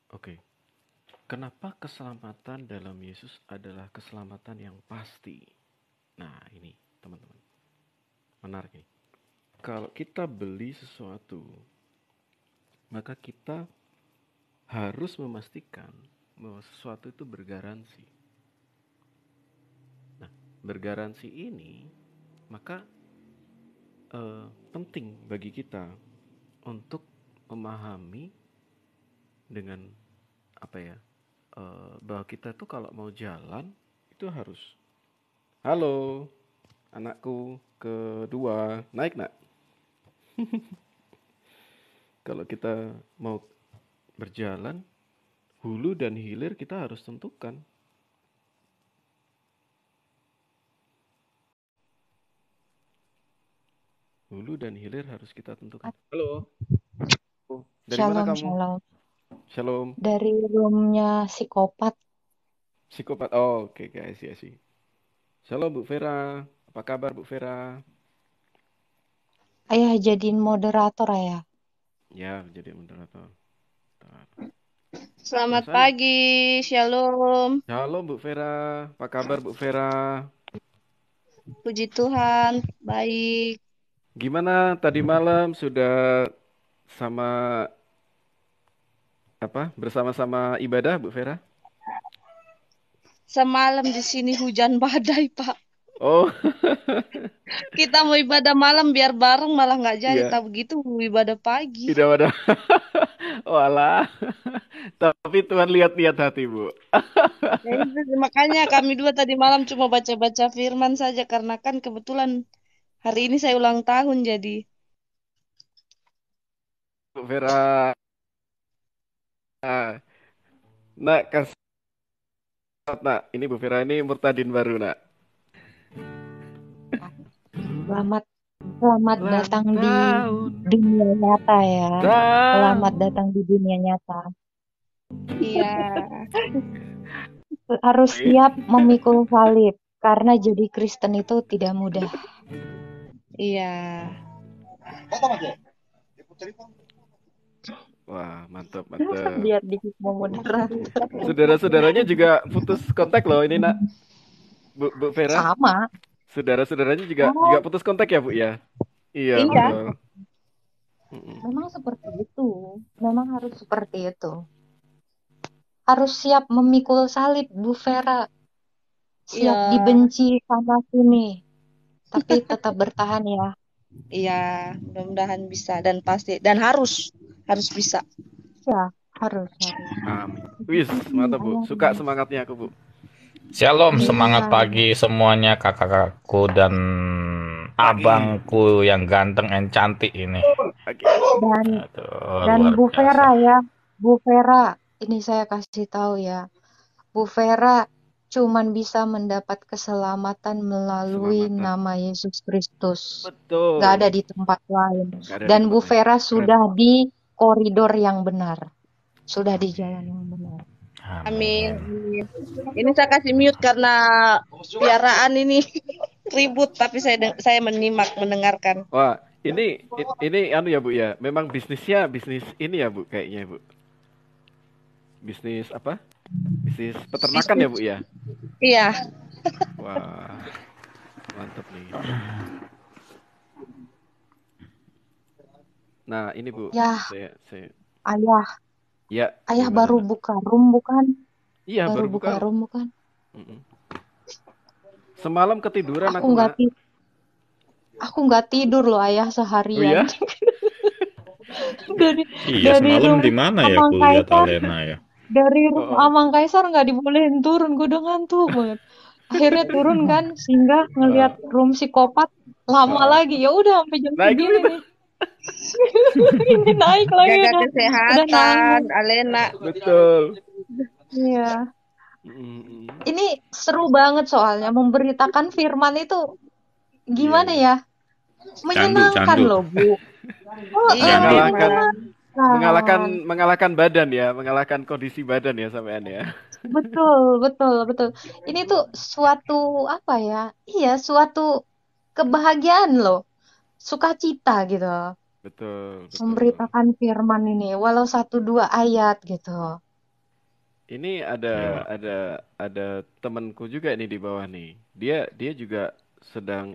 Oke, kenapa keselamatan dalam Yesus adalah keselamatan yang pasti? Nah, ini teman-teman, menarik nih. Kalau kita beli sesuatu, maka kita harus memastikan bahwa sesuatu itu bergaransi. Nah, bergaransi ini maka penting bagi kita untuk memahami dengan apa ya, bahwa kita tuh kalau mau jalan itu harus, halo anakku kedua, naik nak. Kalau kita mau berjalan, hulu dan hilir kita harus tentukan. Hulu dan hilir harus kita tentukan. Halo. Dari mana Shalom, kamu? shalom. Shalom. Dari roomnya psikopat. Psikopat. Oh, oke, guys, ya sih. Shalom Bu Vera. Apa kabar Bu Vera? Ayah jadiin moderator ya. Ya, jadi moderator. Bentar. Nah, Selamat saya. pagi, Shalom. Shalom Bu Vera. Apa kabar Bu Vera? Puji Tuhan, baik. Gimana tadi malam sudah sama apa? Bersama-sama ibadah Bu Vera? Semalam di sini hujan badai, Pak. Oh, Kita mau ibadah malam biar bareng malah nggak jadi. iya. Tak begitu ibadah pagi. Tidak ada. Walah. Tapi Tuhan lihat-lihat hati Bu. Ya itu makanya kami dua tadi malam cuma baca-baca firman saja karena kan kebetulan hari ini saya ulang tahun jadi. Bu Vera. Nak, kasih nak. Ini Bu Vera ini murtadin baru nak. Selamat selamat Ulang datang di tahun. dunia nyata ya. Selamat Tahun. datang di dunia nyata. Iya, Harus siap memikul salib karena jadi Kristen itu tidak mudah. iya. Wah, mantap, mantap. Biar dikit mau moderat. Saudara-saudaranya juga putus kontak loh ini nak. Bu Vera, Sama. saudara-saudaranya juga Oh, putus kontak ya, Bu ya? Iya, Iya. memang betul. Mm-mm. memang seperti itu. Memang harus seperti itu. Harus siap memikul salib, Bu Vera. Siap Iya. dibenci sana sini, tapi tetap bertahan ya. Iya. Mudah-mudahan bisa dan pasti dan harus bisa. Ya, harus. Amin. Itu Wis, kan mantap, Bu. ayah Suka ini. semangatnya aku, Bu. Shalom, Iya, semangat pagi semuanya kakak-kakakku dan Pagi. abangku yang ganteng dan cantik ini. Oke. dan Aduh, dan luar Bu Vera biasa. ya, Bu Vera. Ini saya kasih tahu ya, Bu Vera cuman bisa mendapat keselamatan melalui Keselamatan. nama Yesus Kristus. Gak ada Betul. di tempat lain. Gak ada di Dan tempat Bu lain. Vera Keren. sudah di koridor yang benar. Sudah di jalan Amin. yang benar. Amin. Amin. Amin. Ini saya kasih mute karena piaraan ini ribut, tapi saya mendengarkan. Wah, ini anu ya, Bu ya. Memang bisnisnya bisnis ini ya, Bu, kayaknya, Bu. Bisnis apa? Bisnis peternakan ya, Bu ya? Iya. Wah, mantap nih. Nah, ini Bu, Ya, saya ayah ya Ayah gimana baru Nak? buka room bukan? Iya, Baru baru buka. buka room bukan? Mm-mm. Semalam ketiduran Aku aku, nggak Nak. ti- aku nggak tidur loh ayah Oh seharian. ya? dari Iya, dari semalam room di mana ya Amang kulihat Kaisar, Alena ya? dari room Oh, Amang Kaisar nggak dibolehin turun. Gue udah ngantuk banget. Akhirnya turun kan, sehingga ngelihat oh, room psikopat lama oh. lagi. Ya udah sampai jam Naik segini gitu. nih. Ini naik lagi Jaga udah kesehatan, nanggung. Alena. Betul. Iya. Mm-mm. Ini seru banget soalnya memberitakan firman itu Iya, gimana iya. ya? Candu, Menyenangkan candu. loh, Bu. Oh, Iya, Candu. Mengalahkan mengalahkan menyenangkan. mengalahkan badan ya, mengalahkan kondisi badan ya sampean ya. Betul. Ini tuh suatu apa ya? Iya, suatu kebahagiaan loh. Sukacita gitu. Betul. Memberitakan firman ini, walau satu dua ayat gitu. Ini Iya. ada temanku juga nih di bawah nih. Dia juga sedang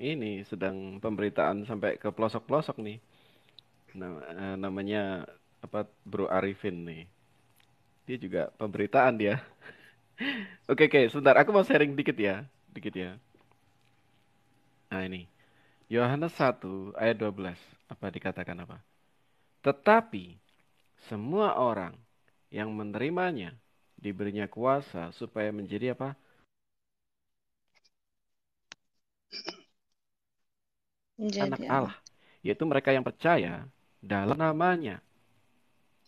pemberitaan sampai ke pelosok-pelosok nih. Namanya apa, Bro Arifin nih. Dia juga pemberitaan dia. Oke, sebentar. Aku mau sharing dikit ya. Dikit ya. Nah ini. Yohanes 1 ayat 12. Apa dikatakan apa? Tetapi semua orang yang menerimanya diberinya kuasa supaya menjadi apa? Anak menjadi apa? Allah. Yaitu mereka yang percaya dalam namanya.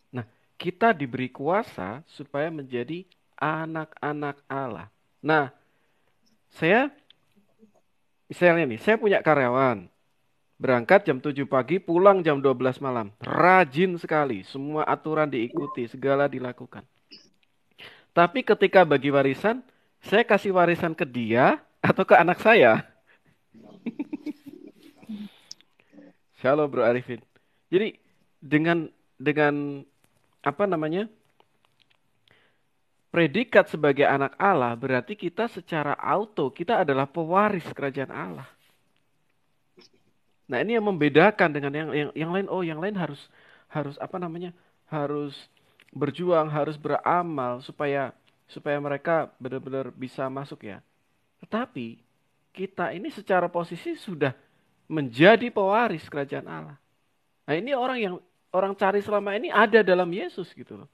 Nah, kita diberi kuasa supaya menjadi anak-anak Allah. Nah, saya misalnya nih, saya punya karyawan. Berangkat jam 7 pagi, pulang jam 12 malam. Rajin sekali, semua aturan diikuti, segala dilakukan. Tapi ketika bagi warisan, saya kasih warisan ke dia atau ke anak saya. Shalom Bro Arifin. Jadi dengan apa namanya? Predikat sebagai anak Allah berarti kita secara auto kita adalah pewaris kerajaan Allah. Nah, ini yang membedakan dengan yang lain. Oh, yang lain harus apa namanya? Harus berjuang, harus beramal supaya mereka benar-benar bisa masuk ya. Tetapi kita ini secara posisi sudah menjadi pewaris kerajaan Allah. Nah, ini orang cari selama ini ada dalam Yesus gitu loh.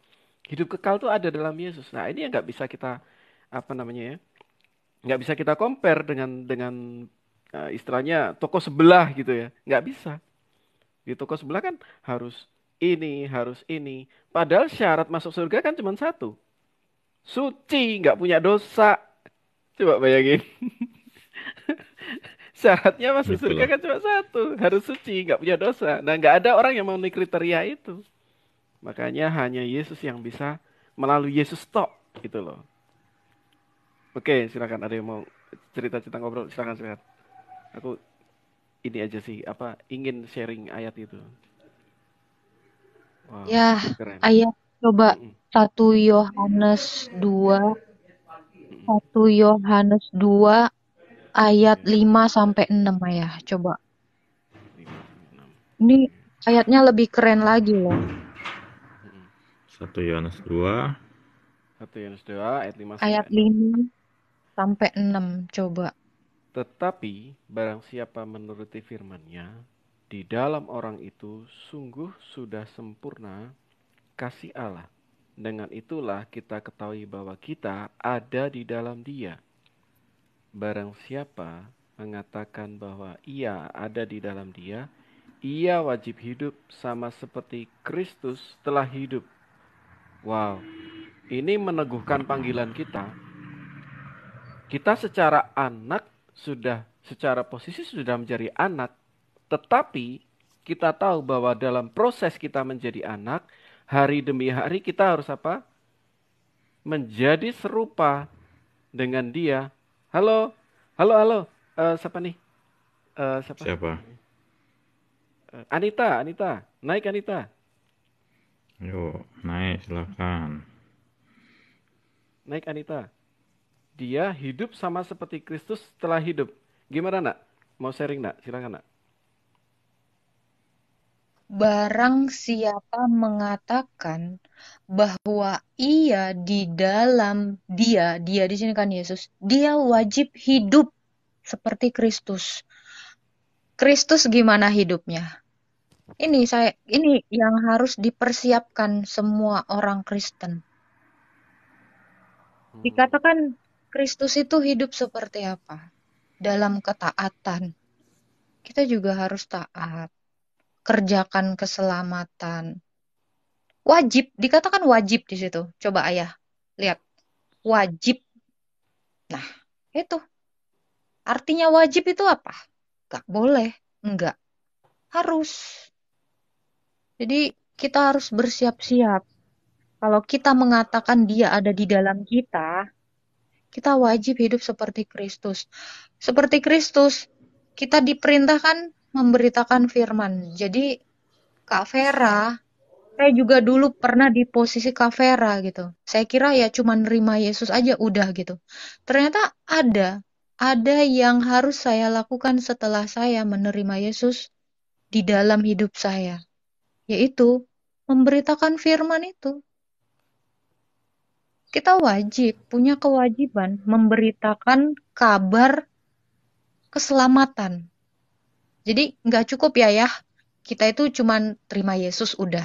Hidup kekal tuh ada dalam Yesus. Nah, ini yang nggak bisa kita apa namanya ya? Nggak bisa kita compare dengan istilahnya toko sebelah gitu ya. Nggak bisa. Di toko sebelah kan harus ini. Padahal syarat masuk surga kan cuma satu. Suci, nggak punya dosa. Coba bayangin. Syaratnya masuk Betul surga lah. kan cuma satu. Harus suci, nggak punya dosa. Nah, nggak ada orang yang memenuhi kriteria itu. Makanya hanya Yesus yang bisa melalui Yesus tok gitu loh. Oke, silakan ada yang mau cerita-cerita ngobrol, silakan. Aku ini aja sih apa ingin sharing ayat itu. Wow, Ya, keren. ayah coba Mm-mm, 1 Yohanes 2, mm-mm. 1 Yohanes 2 ayat Ya, 5 sampai 6 ya. Coba. 5 sampai 6. Ini Oke. ayatnya lebih keren lagi loh. Mm-mm. 1 Yohanes 2. 1 Yohanes 2 ayat 5 Ayat sampai 6. 5 sampai 6. Coba. Tetapi barang siapa menuruti firman-Nya, di dalam orang itu sungguh sudah sempurna kasih Allah. Dengan itulah kita ketahui bahwa kita ada di dalam Dia. Barang siapa mengatakan bahwa ia ada di dalam Dia, ia wajib hidup sama seperti Kristus telah hidup. Wow, ini meneguhkan panggilan kita. Kita secara anak secara posisi sudah menjadi anak, tetapi kita tahu bahwa dalam proses kita menjadi anak, hari demi hari kita harus apa? Menjadi serupa dengan Dia. Halo, halo, halo. Siapa nih? Siapa? Siapa? Anita, naik Anita, Yuk, naik silakan. naik Anita. Dia hidup sama seperti Kristus telah hidup. Gimana nak? Mau sharing nak? Silakan nak. Barang siapa mengatakan bahwa ia di dalam Dia di sini kan Yesus, dia wajib hidup seperti Kristus. Kristus gimana hidupnya? Ini yang harus dipersiapkan semua orang Kristen. Dikatakan Kristus itu hidup seperti apa? Dalam ketaatan. Kita juga harus taat. Kerjakan keselamatan. Wajib, dikatakan wajib di situ. Coba ayah, lihat. Wajib. Nah, itu. Artinya wajib itu apa? Gak boleh. Enggak. Harus. Jadi kita harus bersiap-siap. Kalau kita mengatakan Dia ada di dalam kita wajib hidup seperti Kristus. Seperti Kristus, kita diperintahkan memberitakan firman. Jadi Kak Vera, saya juga dulu pernah di posisi Kak Vera gitu. Saya kira ya cuma nerima Yesus aja udah gitu. Ternyata ada yang harus saya lakukan setelah saya menerima Yesus di dalam hidup saya. Yaitu memberitakan firman itu. Kita punya kewajiban memberitakan kabar keselamatan. Jadi nggak cukup ya, kita itu cuma terima Yesus udah.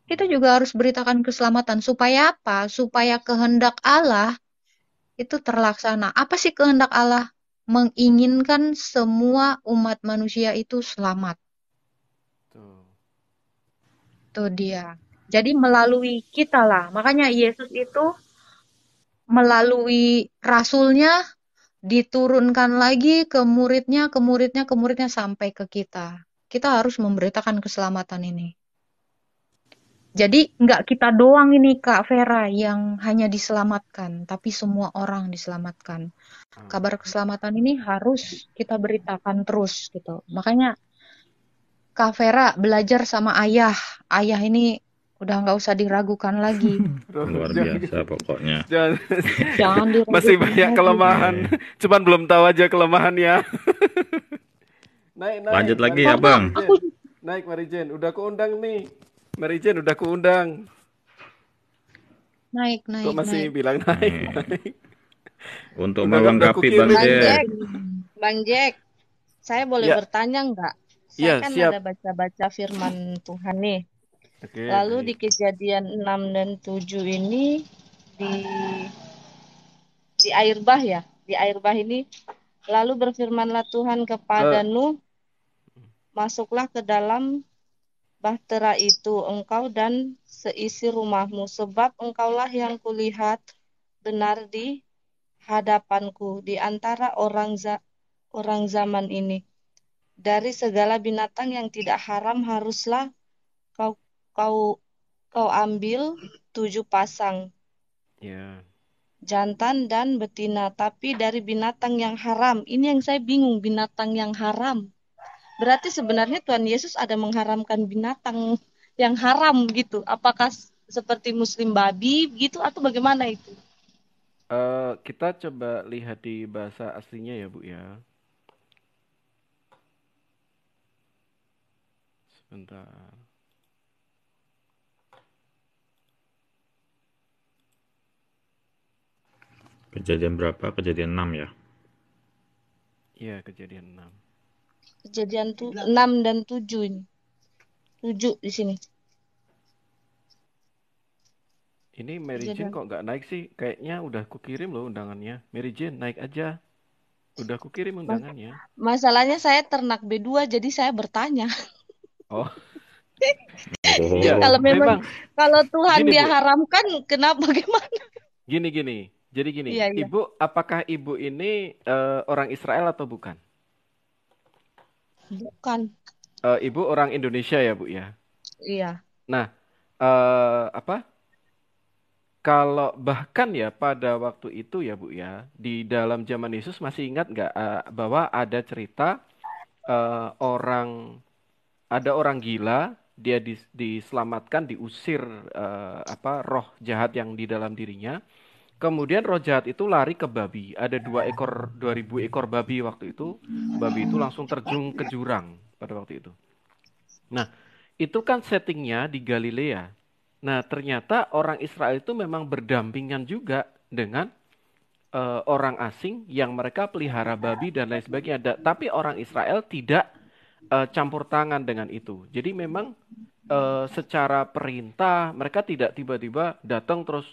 Kita juga harus beritakan keselamatan. Supaya apa? Supaya kehendak Allah itu terlaksana. Apa sih kehendak Allah? Menginginkan semua umat manusia itu selamat. Tuh dia. Jadi melalui kita lah. Makanya Yesus itu melalui rasulnya diturunkan lagi ke muridnya sampai ke kita. Kita harus memberitakan keselamatan ini. Jadi nggak kita doang ini Kak Vera yang hanya diselamatkan, tapi semua orang diselamatkan. Kabar keselamatan ini harus kita beritakan terus gitu. Makanya Kak Vera belajar sama ayah. Ayah ini udah nggak usah diragukan lagi. Luar biasa pokoknya. Jangan diragukan Masih banyak lagi. kelemahan. Cuman belum tahu aja kelemahannya. Naik. Lanjut lagi Mari ya Bang. Jen. Naik Mary Jane. Udah kuundang nih. Mary Jane udah kuundang. Naik. Kok masih bilang naik. Untuk Udah melengkapi aku Bang kirim. Jack. Bang Jack, saya boleh Ya. bertanya nggak? Saya Ya, kan siap. ada baca-baca firman Tuhan nih. Oke, Lalu baik. di Kejadian 6 dan 7 ini di air bah ya. Di air bah ini lalu berfirmanlah Tuhan kepada Nuh, masuklah ke dalam bahtera itu engkau dan seisi rumahmu, sebab engkaulah yang kulihat benar di hadapanku di antara orang zaman ini. Dari segala binatang yang tidak haram haruslah kau ambil 7 pasang. Ya. Jantan dan betina, tapi dari binatang yang haram. Ini yang saya bingung, binatang yang haram. Berarti sebenarnya Tuhan Yesus ada mengharamkan binatang yang haram gitu. Apakah seperti Muslim babi gitu atau bagaimana itu? Kita coba lihat di bahasa aslinya ya, Bu ya. Sebentar. Kejadian berapa? Kejadian 6 ya? Iya, Kejadian 6. Kejadian 6 dan 7 ini. 7 di sini. Ini Mary Jane Kejadian. kok nggak naik sih? Kayaknya udah kukirim loh undangannya. Mary Jane, naik aja. Udah kukirim undangannya. Masalahnya saya ternak B2 jadi saya bertanya. Oh, iya, Kalau Oh, memang memang. kalau Tuhan Gini, dia Bu. haramkan, kenapa bagaimana? Gini. Jadi gini, Iya, iya. Ibu, apakah Ibu ini orang Israel atau bukan? Bukan. Ibu orang Indonesia ya, Bu ya? Iya. Nah, apa? Kalau bahkan ya pada waktu itu ya Bu ya, di dalam zaman Yesus masih ingat nggak bahwa ada cerita ada orang gila, dia diselamatkan, diusir roh jahat yang di dalam dirinya. Kemudian roh jahat itu lari ke babi. Ada 2.000 ekor babi waktu itu. Babi itu langsung terjun ke jurang pada waktu itu. Nah, itu kan settingnya di Galilea. Nah, ternyata orang Israel itu memang berdampingan juga dengan orang asing yang mereka pelihara babi dan lain sebagainya. Tapi orang Israel tidak campur tangan dengan itu. Jadi memang secara perintah mereka tidak tiba-tiba datang terus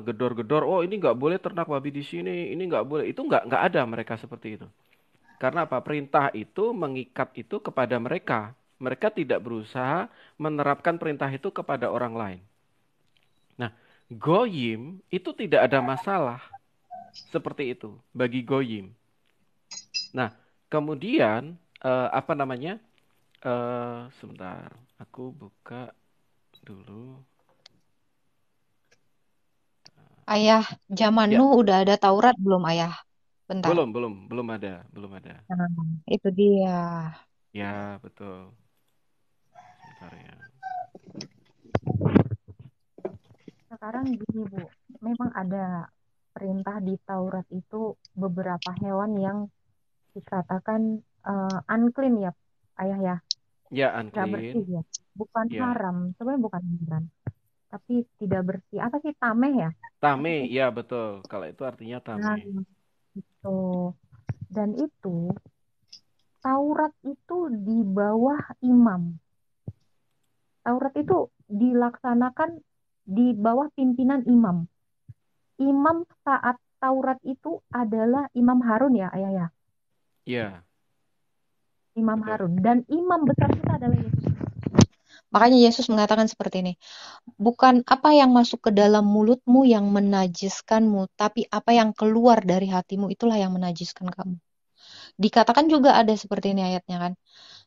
gedor-gedor. Oh, ini nggak boleh ternak babi di sini. Ini nggak boleh. Itu nggak ada mereka seperti itu. Karena apa? Perintah itu mengikat itu kepada mereka. Mereka tidak berusaha menerapkan perintah itu kepada orang lain. Nah, goyim itu tidak ada masalah seperti itu bagi goyim. Nah, kemudian apa namanya? Sebentar, aku buka dulu. Ayah, zaman Ya, Nuh udah ada Taurat belum, Ayah? Bentar. belum ada. Nah, itu dia. Ya, betul. Sebentar ya. Sekarang gini, Bu. Memang ada perintah di Taurat itu beberapa hewan yang dikatakan unclean ya, Ayah ya. Ya, Nggak bersih unclean. ya. Bukan Ya, haram. Sebenarnya bukan haram. Tapi tidak bersih. Apa sih tameh ya? Apa tame. sih? Ya, betul. Kalau itu artinya tame. Nah, itu. Dan itu, Taurat itu di bawah imam. Taurat itu dilaksanakan di bawah pimpinan imam. Imam saat Taurat itu adalah Imam Harun ya, Ayah ya. Ya, Imam betul. Harun. Dan imam besar kita adalah Yesus. Makanya Yesus mengatakan seperti ini. Bukan apa yang masuk ke dalam mulutmu yang menajiskanmu, tapi apa yang keluar dari hatimu itulah yang menajiskan kamu. Dikatakan juga ada seperti ini ayatnya kan.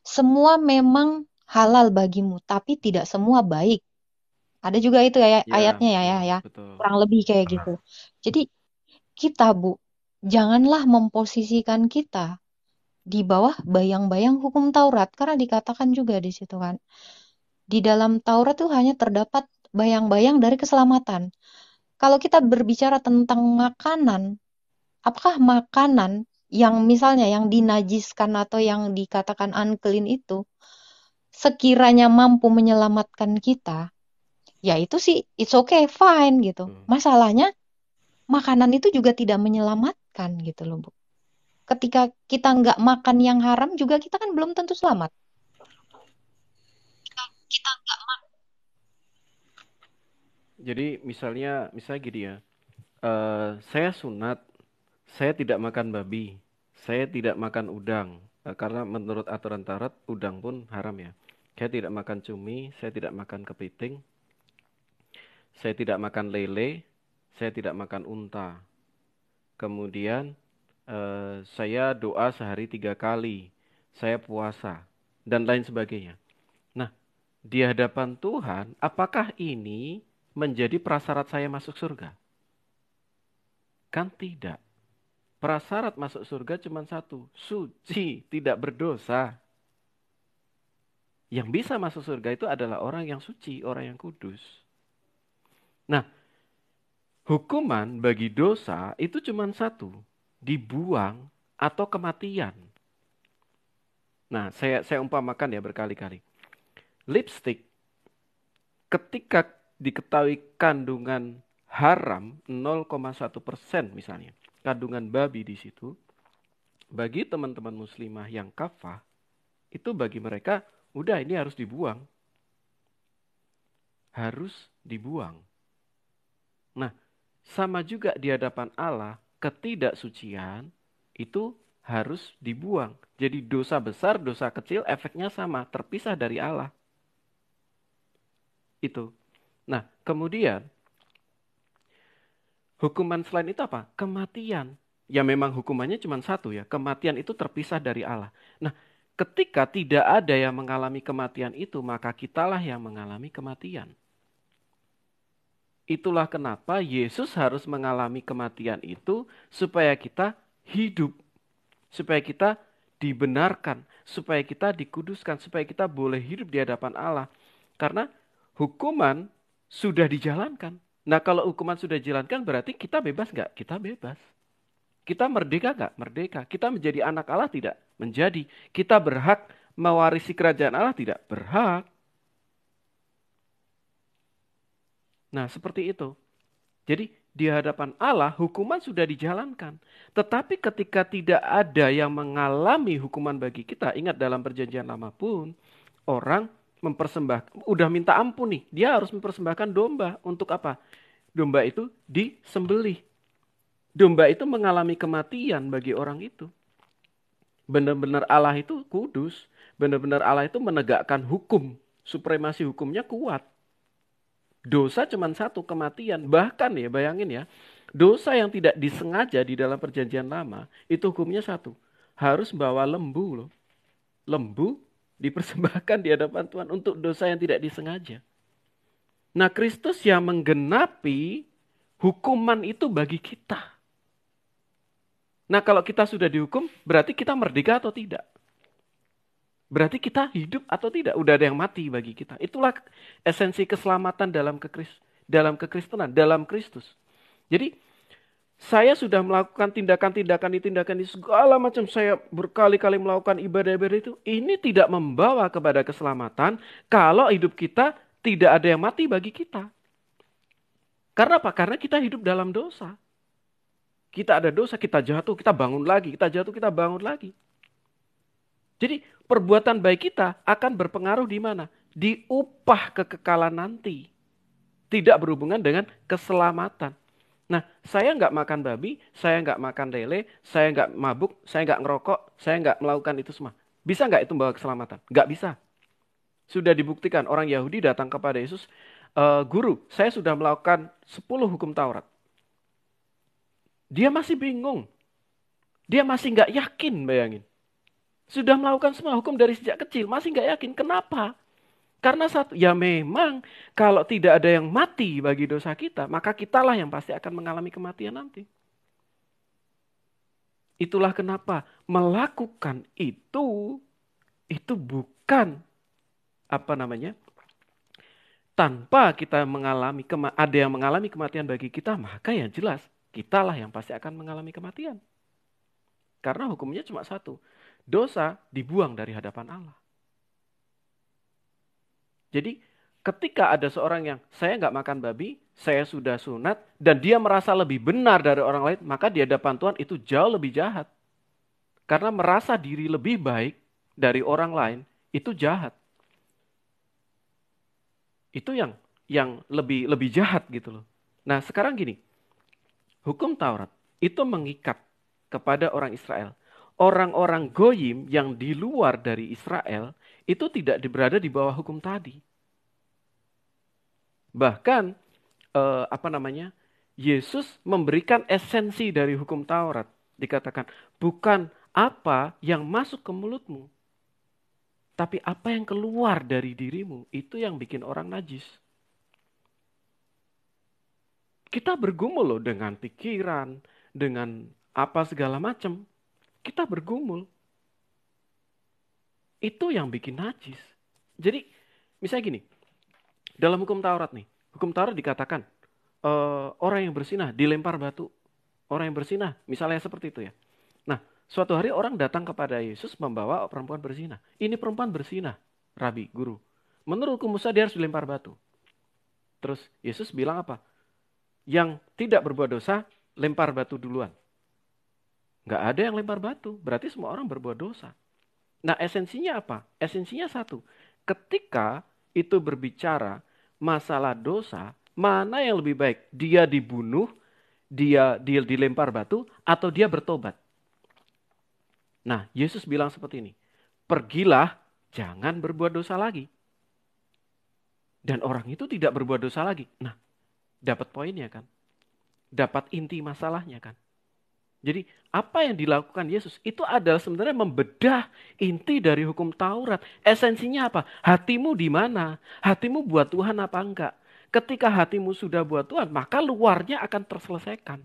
Semua memang halal bagimu, tapi tidak semua baik. Ada juga itu ya Ya, ayatnya ya. betul. Kurang lebih kayak gitu. Jadi kita, Bu, janganlah memposisikan kita di bawah bayang-bayang hukum Taurat karena dikatakan juga di situ kan. Di dalam Taurat itu hanya terdapat bayang-bayang dari keselamatan. Kalau kita berbicara tentang makanan, apakah makanan yang misalnya yang dinajiskan atau yang dikatakan unclean itu sekiranya mampu menyelamatkan kita, ya itu sih it's okay, fine gitu. Masalahnya makanan itu juga tidak menyelamatkan gitu loh, Bu. Ketika kita nggak makan yang haram juga kita kan belum tentu selamat. Kita nggak Jadi misalnya gini ya. Saya sunat, saya tidak makan babi, saya tidak makan udang, karena menurut aturan Taurat udang pun haram ya. Saya tidak makan cumi, saya tidak makan kepiting, saya tidak makan lele, saya tidak makan unta. Kemudian saya doa sehari 3 kali, saya puasa dan lain sebagainya. Nah, di hadapan Tuhan, apakah ini menjadi prasyarat saya masuk surga? Kan tidak. Prasyarat masuk surga cuma satu, suci, tidak berdosa. Yang bisa masuk surga itu adalah orang yang suci, orang yang kudus. Nah, hukuman bagi dosa itu cuma satu, dibuang atau kematian. Nah, saya umpamakan ya berkali-kali. Lipstick ketika diketahui kandungan haram 0,1% misalnya, kandungan babi di situ, bagi teman-teman muslimah yang kafah, itu bagi mereka, udah ini harus dibuang. Harus dibuang. Nah, sama juga di hadapan Allah, ketidaksucian itu harus dibuang. Jadi dosa besar, dosa kecil, efeknya sama, terpisah dari Allah. Itu. Nah, kemudian hukuman selain itu apa? Kematian. Ya memang hukumannya cuma satu ya. Kematian itu terpisah dari Allah. Nah, ketika tidak ada yang mengalami kematian itu, maka kitalah yang mengalami kematian. Itulah kenapa Yesus harus mengalami kematian itu supaya kita hidup. Supaya kita dibenarkan. Supaya kita dikuduskan. Supaya kita boleh hidup di hadapan Allah. Karena hukuman sudah dijalankan. Nah, kalau hukuman sudah dijalankan berarti kita bebas nggak? Kita bebas. Kita merdeka nggak? Merdeka. Kita menjadi anak Allah tidak? Menjadi. Kita berhak mewarisi kerajaan Allah tidak? Berhak. Nah, seperti itu. Jadi, di hadapan Allah hukuman sudah dijalankan. Tetapi ketika tidak ada yang mengalami hukuman bagi kita, ingat dalam perjanjian lama pun, orang mempersembahkan, udah minta ampun nih, dia harus mempersembahkan domba. Untuk apa? Domba itu disembelih. Domba itu mengalami kematian bagi orang itu. Benar-benar Allah itu kudus. Benar-benar Allah itu menegakkan hukum. Supremasi hukumnya kuat. Dosa cuma satu, kematian. Bahkan ya, bayangin ya, dosa yang tidak disengaja di dalam perjanjian lama, itu hukumnya satu. Harus bawa lembu loh. Lembu dipersembahkan di hadapan Tuhan untuk dosa yang tidak disengaja. Nah, Kristus yang menggenapi hukuman itu bagi kita. Nah, kalau kita sudah dihukum, berarti kita merdeka atau tidak? Berarti kita hidup atau tidak? Udah ada yang mati bagi kita. Itulah esensi keselamatan dalam kekristenan, dalam Kristus. Jadi, saya sudah melakukan tindakan ini, segala macam. Saya berkali-kali melakukan ibadah-ibadah itu. Ini tidak membawa kepada keselamatan kalau hidup kita tidak ada yang mati bagi kita. Karena apa? Karena kita hidup dalam dosa. Kita ada dosa, kita jatuh, kita bangun lagi. Kita jatuh, kita bangun lagi. Jadi perbuatan baik kita akan berpengaruh di mana? Di upah kekekalan nanti. Tidak berhubungan dengan keselamatan. Nah, saya nggak makan babi, saya nggak makan lele, saya nggak mabuk, saya nggak ngerokok, saya nggak melakukan itu semua. Bisa nggak itu membawa keselamatan? Nggak bisa. Sudah dibuktikan orang Yahudi datang kepada Yesus, Guru, saya sudah melakukan 10 hukum Taurat. Dia masih bingung. Dia masih nggak yakin, bayangin. Sudah melakukan semua hukum dari sejak kecil, masih nggak yakin. Kenapa? Karena satu, ya memang kalau tidak ada yang mati bagi dosa kita, maka kitalah yang pasti akan mengalami kematian nanti. Itulah kenapa melakukan itu bukan tanpa kita mengalami ada yang mengalami kematian bagi kita, maka yang jelas kitalah yang pasti akan mengalami kematian. Karena hukumnya cuma satu. Dosa dibuang dari hadapan Allah. Jadi ketika ada seorang yang saya nggak makan babi, saya sudah sunat, dan dia merasa lebih benar dari orang lain, maka di hadapan Tuhan itu jauh lebih jahat. Karena merasa diri lebih baik dari orang lain, itu jahat. Itu yang lebih jahat gitu loh. Nah sekarang gini, hukum Taurat itu mengikat kepada orang Israel. Orang-orang Goyim yang di luar dari Israel itu tidak berada di bawah hukum tadi. Bahkan Yesus memberikan esensi dari hukum Taurat. Dikatakan bukan apa yang masuk ke mulutmu, tapi apa yang keluar dari dirimu, itu yang bikin orang najis. Kita bergumul loh dengan pikiran, dengan apa segala macam. Kita bergumul. Itu yang bikin najis. Jadi, misalnya gini, dalam hukum Taurat nih, hukum Taurat dikatakan, orang yang bersinah dilempar batu. Orang yang bersinah, misalnya seperti itu ya. Nah, suatu hari orang datang kepada Yesus membawa perempuan bersinah. Ini perempuan bersinah, Rabi, Guru. Menurut hukum Musa dia harus dilempar batu. Terus Yesus bilang apa? Yang tidak berbuat dosa, lempar batu duluan. Nggak ada yang lempar batu, berarti semua orang berbuat dosa. Nah, esensinya apa? Esensinya satu. Ketika itu berbicara masalah dosa, mana yang lebih baik? Dia dibunuh, dia dilempar batu, atau dia bertobat? Nah, Yesus bilang seperti ini. Pergilah, jangan berbuat dosa lagi. Dan orang itu tidak berbuat dosa lagi. Nah, dapat poinnya kan? Dapat inti masalahnya kan? Jadi apa yang dilakukan Yesus itu adalah sebenarnya membedah inti dari hukum Taurat. Esensinya apa? Hatimu di mana? Hatimu buat Tuhan apa enggak? Ketika hatimu sudah buat Tuhan, maka luarnya akan terselesaikan.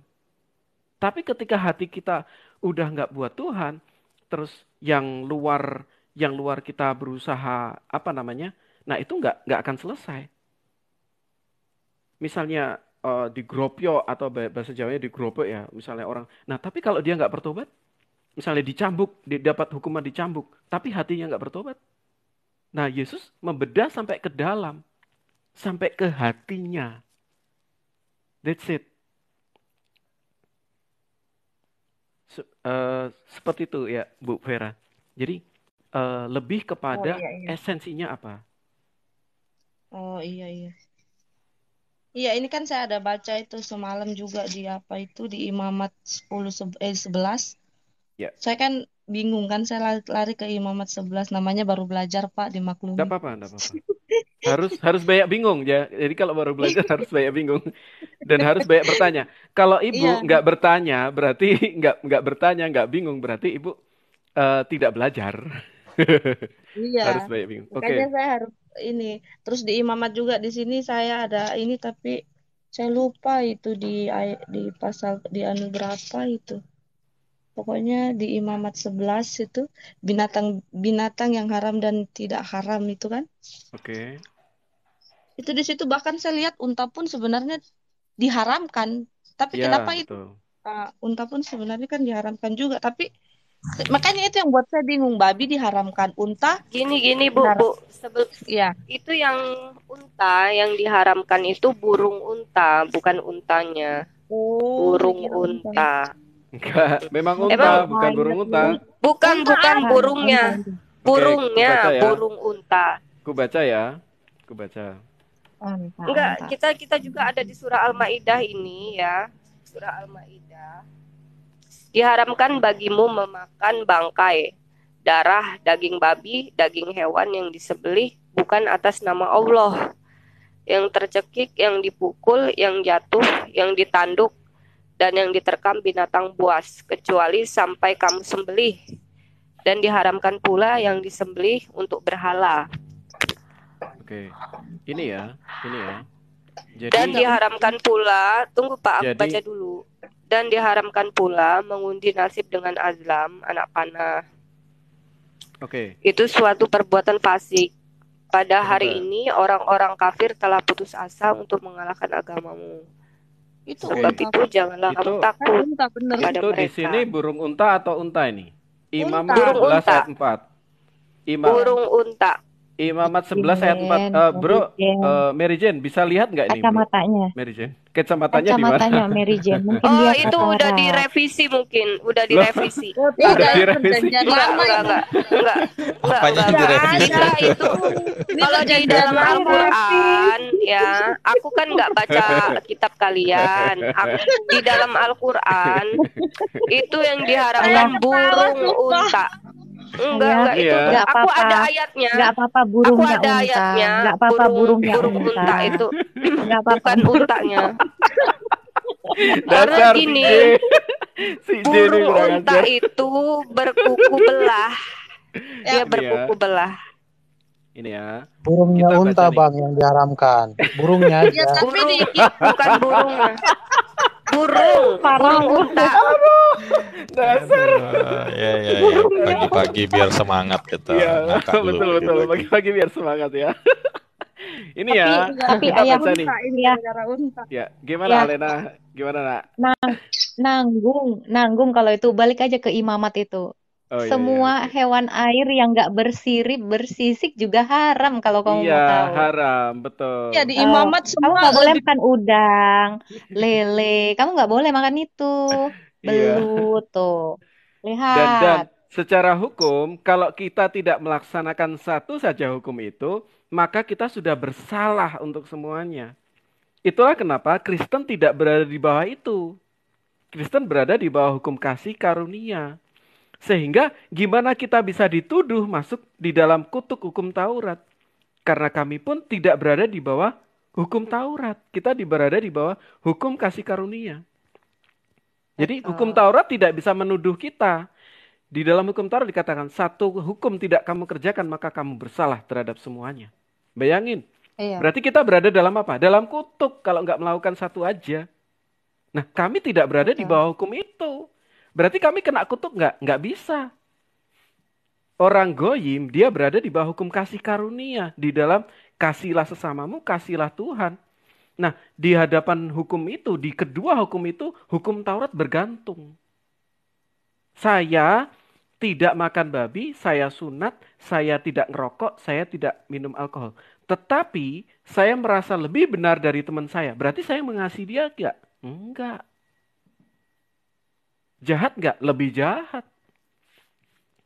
Tapi ketika hati kita udah enggak buat Tuhan, terus yang luar kita berusaha nah itu enggak akan selesai. Misalnya digropyo atau bahasa Jawanya digropyo ya, misalnya orang. Nah, tapi kalau dia nggak bertobat, misalnya dicambuk, dapat hukuman dicambuk, tapi hatinya nggak bertobat. Nah, Yesus membedah sampai ke dalam, sampai ke hatinya. That's it. Seperti itu ya, Bu Vera. Jadi lebih kepada esensinya apa? Oh iya. Iya, ini kan saya ada baca itu semalam juga di Imamat 11. Ya. Saya kan bingung kan, saya lari ke Imamat 11, namanya baru belajar Pak, dimaklumi. Enggak apa-apa. Harus banyak bingung ya. Jadi kalau baru belajar harus banyak bingung dan harus banyak bertanya. Kalau Ibu nggak bertanya, berarti nggak bertanya, nggak bingung, berarti Ibu tidak belajar. Iya. Harus banyak bingung. Makanya saya harus ini. Terus di Imamat juga di sini saya ada ini, tapi saya lupa itu di pasal di anu berapa itu. Pokoknya di Imamat 11 itu binatang yang haram dan tidak haram itu kan. Oke. Itu di situ bahkan saya lihat unta pun sebenarnya diharamkan. Tapi Ya, kenapa betul. unta pun sebenarnya kan diharamkan juga. Tapi makanya itu yang buat saya bingung. Babi diharamkan, unta Gini Bu, ya. Itu yang unta yang diharamkan itu burung unta, bukan untanya. Burung unta. Enggak, memang unta, bukan burung unta. Bukan burungnya. Burungnya, ya. burung unta. Ku baca ya. Enggak, kita juga ada di surah Al-Maidah ini ya. Surah Al-Maidah. Diharamkan bagimu memakan bangkai, darah, daging babi, daging hewan yang disembelih bukan atas nama Allah, yang tercekik, yang dipukul, yang jatuh, yang ditanduk, dan yang diterkam binatang buas, kecuali sampai kamu sembelih. Dan diharamkan pula yang disembelih untuk berhala. Oke, ini ya. Jadi, dan diharamkan pula, tunggu Pak, aku baca dulu. Dan diharamkan pula mengundi nasib dengan azlam, anak panah. Oke. Itu suatu perbuatan fasik. Pada hari ini orang-orang kafir telah putus asa untuk mengalahkan agamamu. Sebab itu janganlah kamu takut pada itu mereka. Di sini burung unta atau unta ini? Imamat Burung 11 unta. ayat 4. Burung unta. Imamat 11 ayat 4. Bro, Mary Jane bisa lihat nggak ini? Kacamatanya. Mary Jane. Kacamatanya di mana? Mary Jane. Mungkin Oh, dia itu udah direvisi mungkin. Udah direvisi. Enggak. Ada itu. Kalau di dalam Al-Qur'an ya, aku kan nggak baca kitab kalian. Di dalam Al-Qur'an itu yang diharamkan burung unta. Enggak itu. Enggak Aku apa-apa. ada ayatnya. Enggak apa-apa burungnya Aku ada unta. ayatnya. Enggak apa-apa burungnya burung unta itu. Enggak apa-apa. Bukan untanya. Karena Dasar gini, si burung unta itu berkuku belah. Dia berkuku belah. Ini ya. Burungnya Kita unta baca nih. Bang yang diharamkan. Burungnya aja. Bukan burungnya. Burung unta. Dasar. Ya. Pagi-pagi biar semangat kita. Iya, ngakak dulu betul. pagi-pagi. Pagi-pagi biar semangat ya. Ini Tapi ya, tapi kita ayah baca nih. Unta ini ya gara-gara unta. Ya, gimana ya Alena? Gimana, Nak? nanggung kalau itu balik aja ke imamat itu. Oh iya, iya, Semua oke. hewan air yang nggak bersirip, bersisik juga haram kalau kamu Iya, mau tahu. haram, betul. Ya di imamat Kamu semua nggak boleh makan udang, lele. Kamu nggak boleh makan itu. Iya. Belut tuh. Dan Lihat. secara hukum, kalau kita tidak melaksanakan satu saja hukum itu, maka kita sudah bersalah untuk semuanya. Itulah kenapa Kristen tidak berada di bawah itu. Kristen berada di bawah hukum kasih karunia. Sehingga gimana kita bisa dituduh masuk di dalam kutuk hukum Taurat? Karena kami pun tidak berada di bawah hukum Taurat. Kita berada di bawah hukum kasih karunia. Jadi hukum Betul. Taurat tidak bisa menuduh kita. Di dalam hukum Taurat dikatakan satu hukum tidak kamu kerjakan maka kamu bersalah terhadap semuanya. Bayangin. Iya, Berarti kita berada dalam apa? Dalam kutuk kalau nggak melakukan satu aja. Nah kami tidak berada di betul. bawah hukum itu. Berarti kami kena kutuk nggak? Nggak bisa. Orang goyim dia berada di bawah hukum kasih karunia. Di dalam kasihlah sesamamu, kasihlah Tuhan. Nah di hadapan hukum itu, di kedua hukum itu, hukum Taurat bergantung. Saya tidak makan babi, saya sunat, saya tidak ngerokok, saya tidak minum alkohol. Tetapi saya merasa lebih benar dari teman saya. Berarti saya mengasihi dia enggak? Enggak. Jahat enggak? Lebih jahat.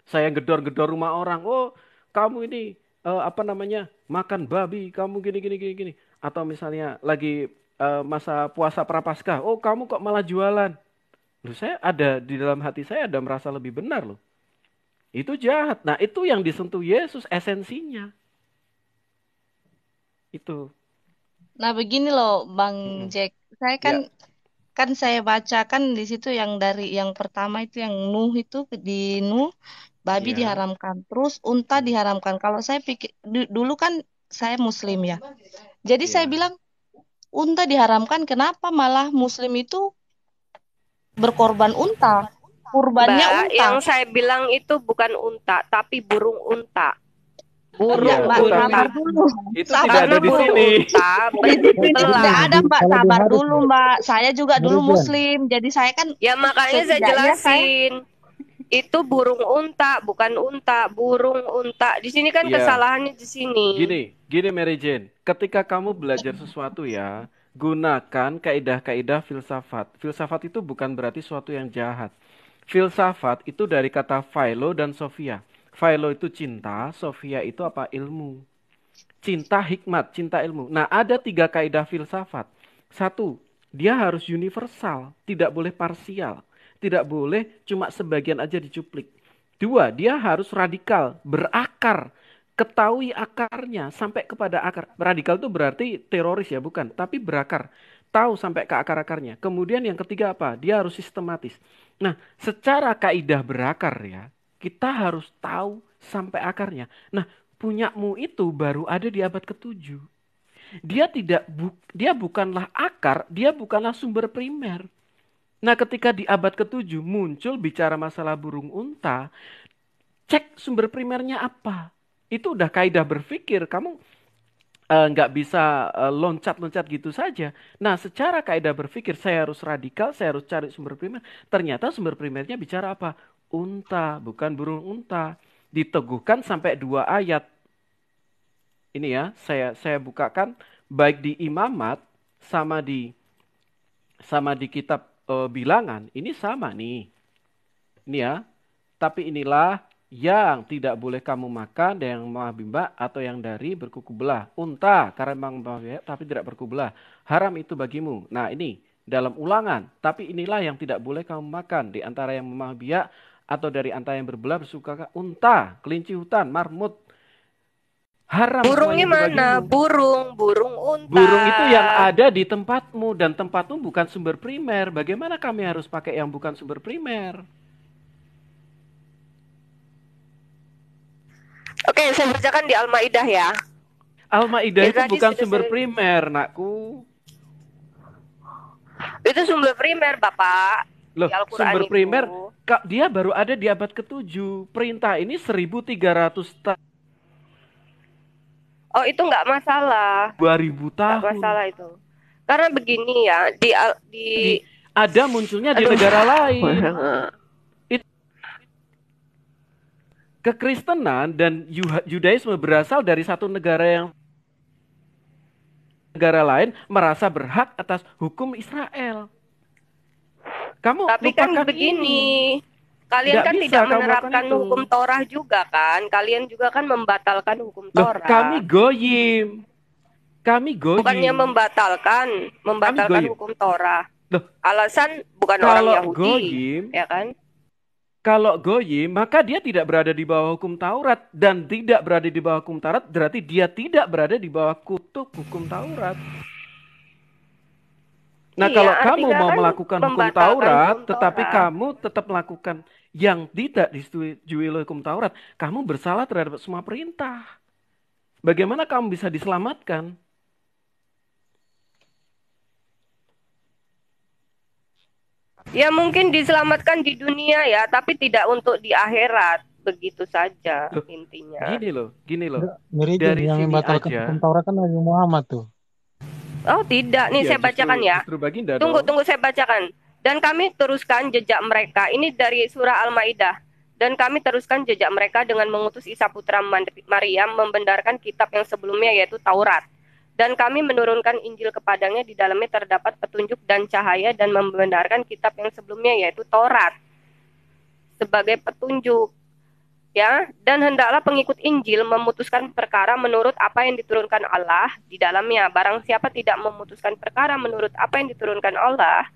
Saya gedor-gedor rumah orang. Oh, kamu ini makan babi, kamu gini. Atau misalnya lagi masa puasa Prapaskah. Oh, kamu kok malah jualan? Loh, saya ada di dalam hati saya ada merasa lebih benar loh. Itu jahat. Nah, itu yang disentuh Yesus esensinya. Itu. Nah, begini loh, Bang Mm-mm. Jack. Saya Ya, kan saya baca kan di situ yang dari yang pertama itu yang Nuh itu di Nuh babi ya. diharamkan, terus unta Mm. diharamkan. Kalau saya pikir dulu kan saya Muslim ya. Jadi saya Ya. bilang unta diharamkan, kenapa malah Muslim itu berkorban unta? Kurbannya Mbak, yang unta. saya bilang itu bukan unta, tapi burung unta. Burung, Iya, Mbak, Burung tetapi sabar unta. dulu. itu Sabar tidak ada Karena di dulu. burung sini. unta Itu tidak betulan. ada, Mbak. Kalau di Sabar hadis, dulu, Mbak. Saya juga dulu Meridian. Muslim. Jadi saya kan Ya makanya saya setidaknya saya jelasin. Itu burung unta, bukan unta, burung unta. Di sini kan Iya, kesalahannya di sini. gini Mary Jane. Ketika kamu belajar sesuatu ya, gunakan kaidah-kaidah filsafat. Filsafat itu bukan berarti sesuatu yang jahat. Filsafat itu dari kata philo dan sophia. Philo itu cinta, sophia itu apa? Ilmu. Cinta hikmat, cinta ilmu. Nah, ada 3 kaidah filsafat. 1, dia harus universal, tidak boleh parsial. Tidak boleh cuma sebagian aja dicuplik. 2, dia harus radikal, berakar. Ketahui akarnya sampai kepada akar. Radikal itu berarti teroris ya, bukan. Tapi berakar. Tahu sampai ke akar-akarnya. Kemudian yang ketiga apa? Dia harus sistematis. Nah, secara kaidah berakar ya, kita harus tahu sampai akarnya. Nah, punyamu itu baru ada di abad ke-7. Dia bukanlah akar, dia bukanlah sumber primer. Nah, ketika di abad ke-7 muncul bicara masalah burung unta, cek sumber primernya apa. Itu udah kaidah berpikir, kamu nggak bisa loncat-loncat gitu saja. Nah, secara kaidah berpikir saya harus radikal, saya harus cari sumber primer. Ternyata sumber primernya bicara apa? Unta, bukan burung unta. Diteguhkan sampai 2 ayat. Ini ya, saya bukakan baik di Imamat sama di kitab Bilangan. Ini sama nih. Ini ya. Tapi inilah yang tidak boleh kamu makan, yang mabimba atau yang dari berkuku belah. Unta karena memang mabimba tapi tidak berkuku belah. Haram itu bagimu. Nah, ini dalam Ulangan. Tapi inilah yang tidak boleh kamu makan di antara yang memah biak atau dari antara yang berbelah bersuka unta, kelinci hutan, marmut. Haram Burungnya semuanya itu mana? bagimu. Burung unta. Burung itu yang ada di tempatmu dan tempatmu bukan sumber primer. Bagaimana kami harus pakai yang bukan sumber primer? Oke, saya bacakan di Al-Maidah ya. Al-Maidah Ya, itu tadi bukan sudah sumber saya- primer, nakku. Itu sumber primer, Bapak. Loh, Di Al-Quran sumber itu. primer, dia baru ada di abad ke-7. Perintah ini 1300 tahun. Oh, itu nggak masalah. 2000 Nggak tahun. masalah itu. Karena begini ya, di Ada munculnya di Aduh. negara lain. Kekristenan dan Yudaisme berasal dari satu negara lain merasa berhak atas hukum Israel. Kamu Tapi kan lupakan begini, ini. kalian Nggak kan bisa tidak kamu menerapkan lakukan itu. hukum Torah juga kan? Kalian juga kan membatalkan hukum Loh, Torah. kami goyim. Bukannya membatalkan goyim. hukum Torah. Loh, alasan bukan orang kalau Yahudi, goyim, ya kan? Kalau goyim, maka dia tidak berada di bawah hukum Taurat. Dan tidak berada di bawah hukum Taurat, berarti dia tidak berada di bawah kutub hukum Taurat. Nah, Iya, kalau kamu artinya mau kan melakukan hukum membatalkan Taurat, hukum tetapi Taurat. kamu tetap melakukan yang tidak disetujui oleh hukum Taurat, kamu bersalah terhadap semua perintah. Bagaimana kamu bisa diselamatkan? Ya mungkin diselamatkan di dunia ya, tapi tidak untuk di akhirat. Begitu saja Loh, intinya. Gini loh. Meridian Dari yang sini membatalkan aja. hukum Taurat kan Nabi Muhammad tuh. Oh tidak, nih Iya, saya bacakan ya. Justru baginda Tunggu, dong. saya bacakan. Dan kami teruskan jejak mereka. Ini dari surah Al-Maidah. Dan kami teruskan jejak mereka dengan mengutus Isa putra Maryam membenarkan kitab yang sebelumnya yaitu Taurat. Dan kami menurunkan Injil kepadanya, di dalamnya terdapat petunjuk dan cahaya, dan membenarkan kitab yang sebelumnya yaitu Taurat sebagai petunjuk. Ya, dan hendaklah pengikut Injil memutuskan perkara menurut apa yang diturunkan Allah di dalamnya. Barang siapa tidak memutuskan perkara menurut apa yang diturunkan Allah,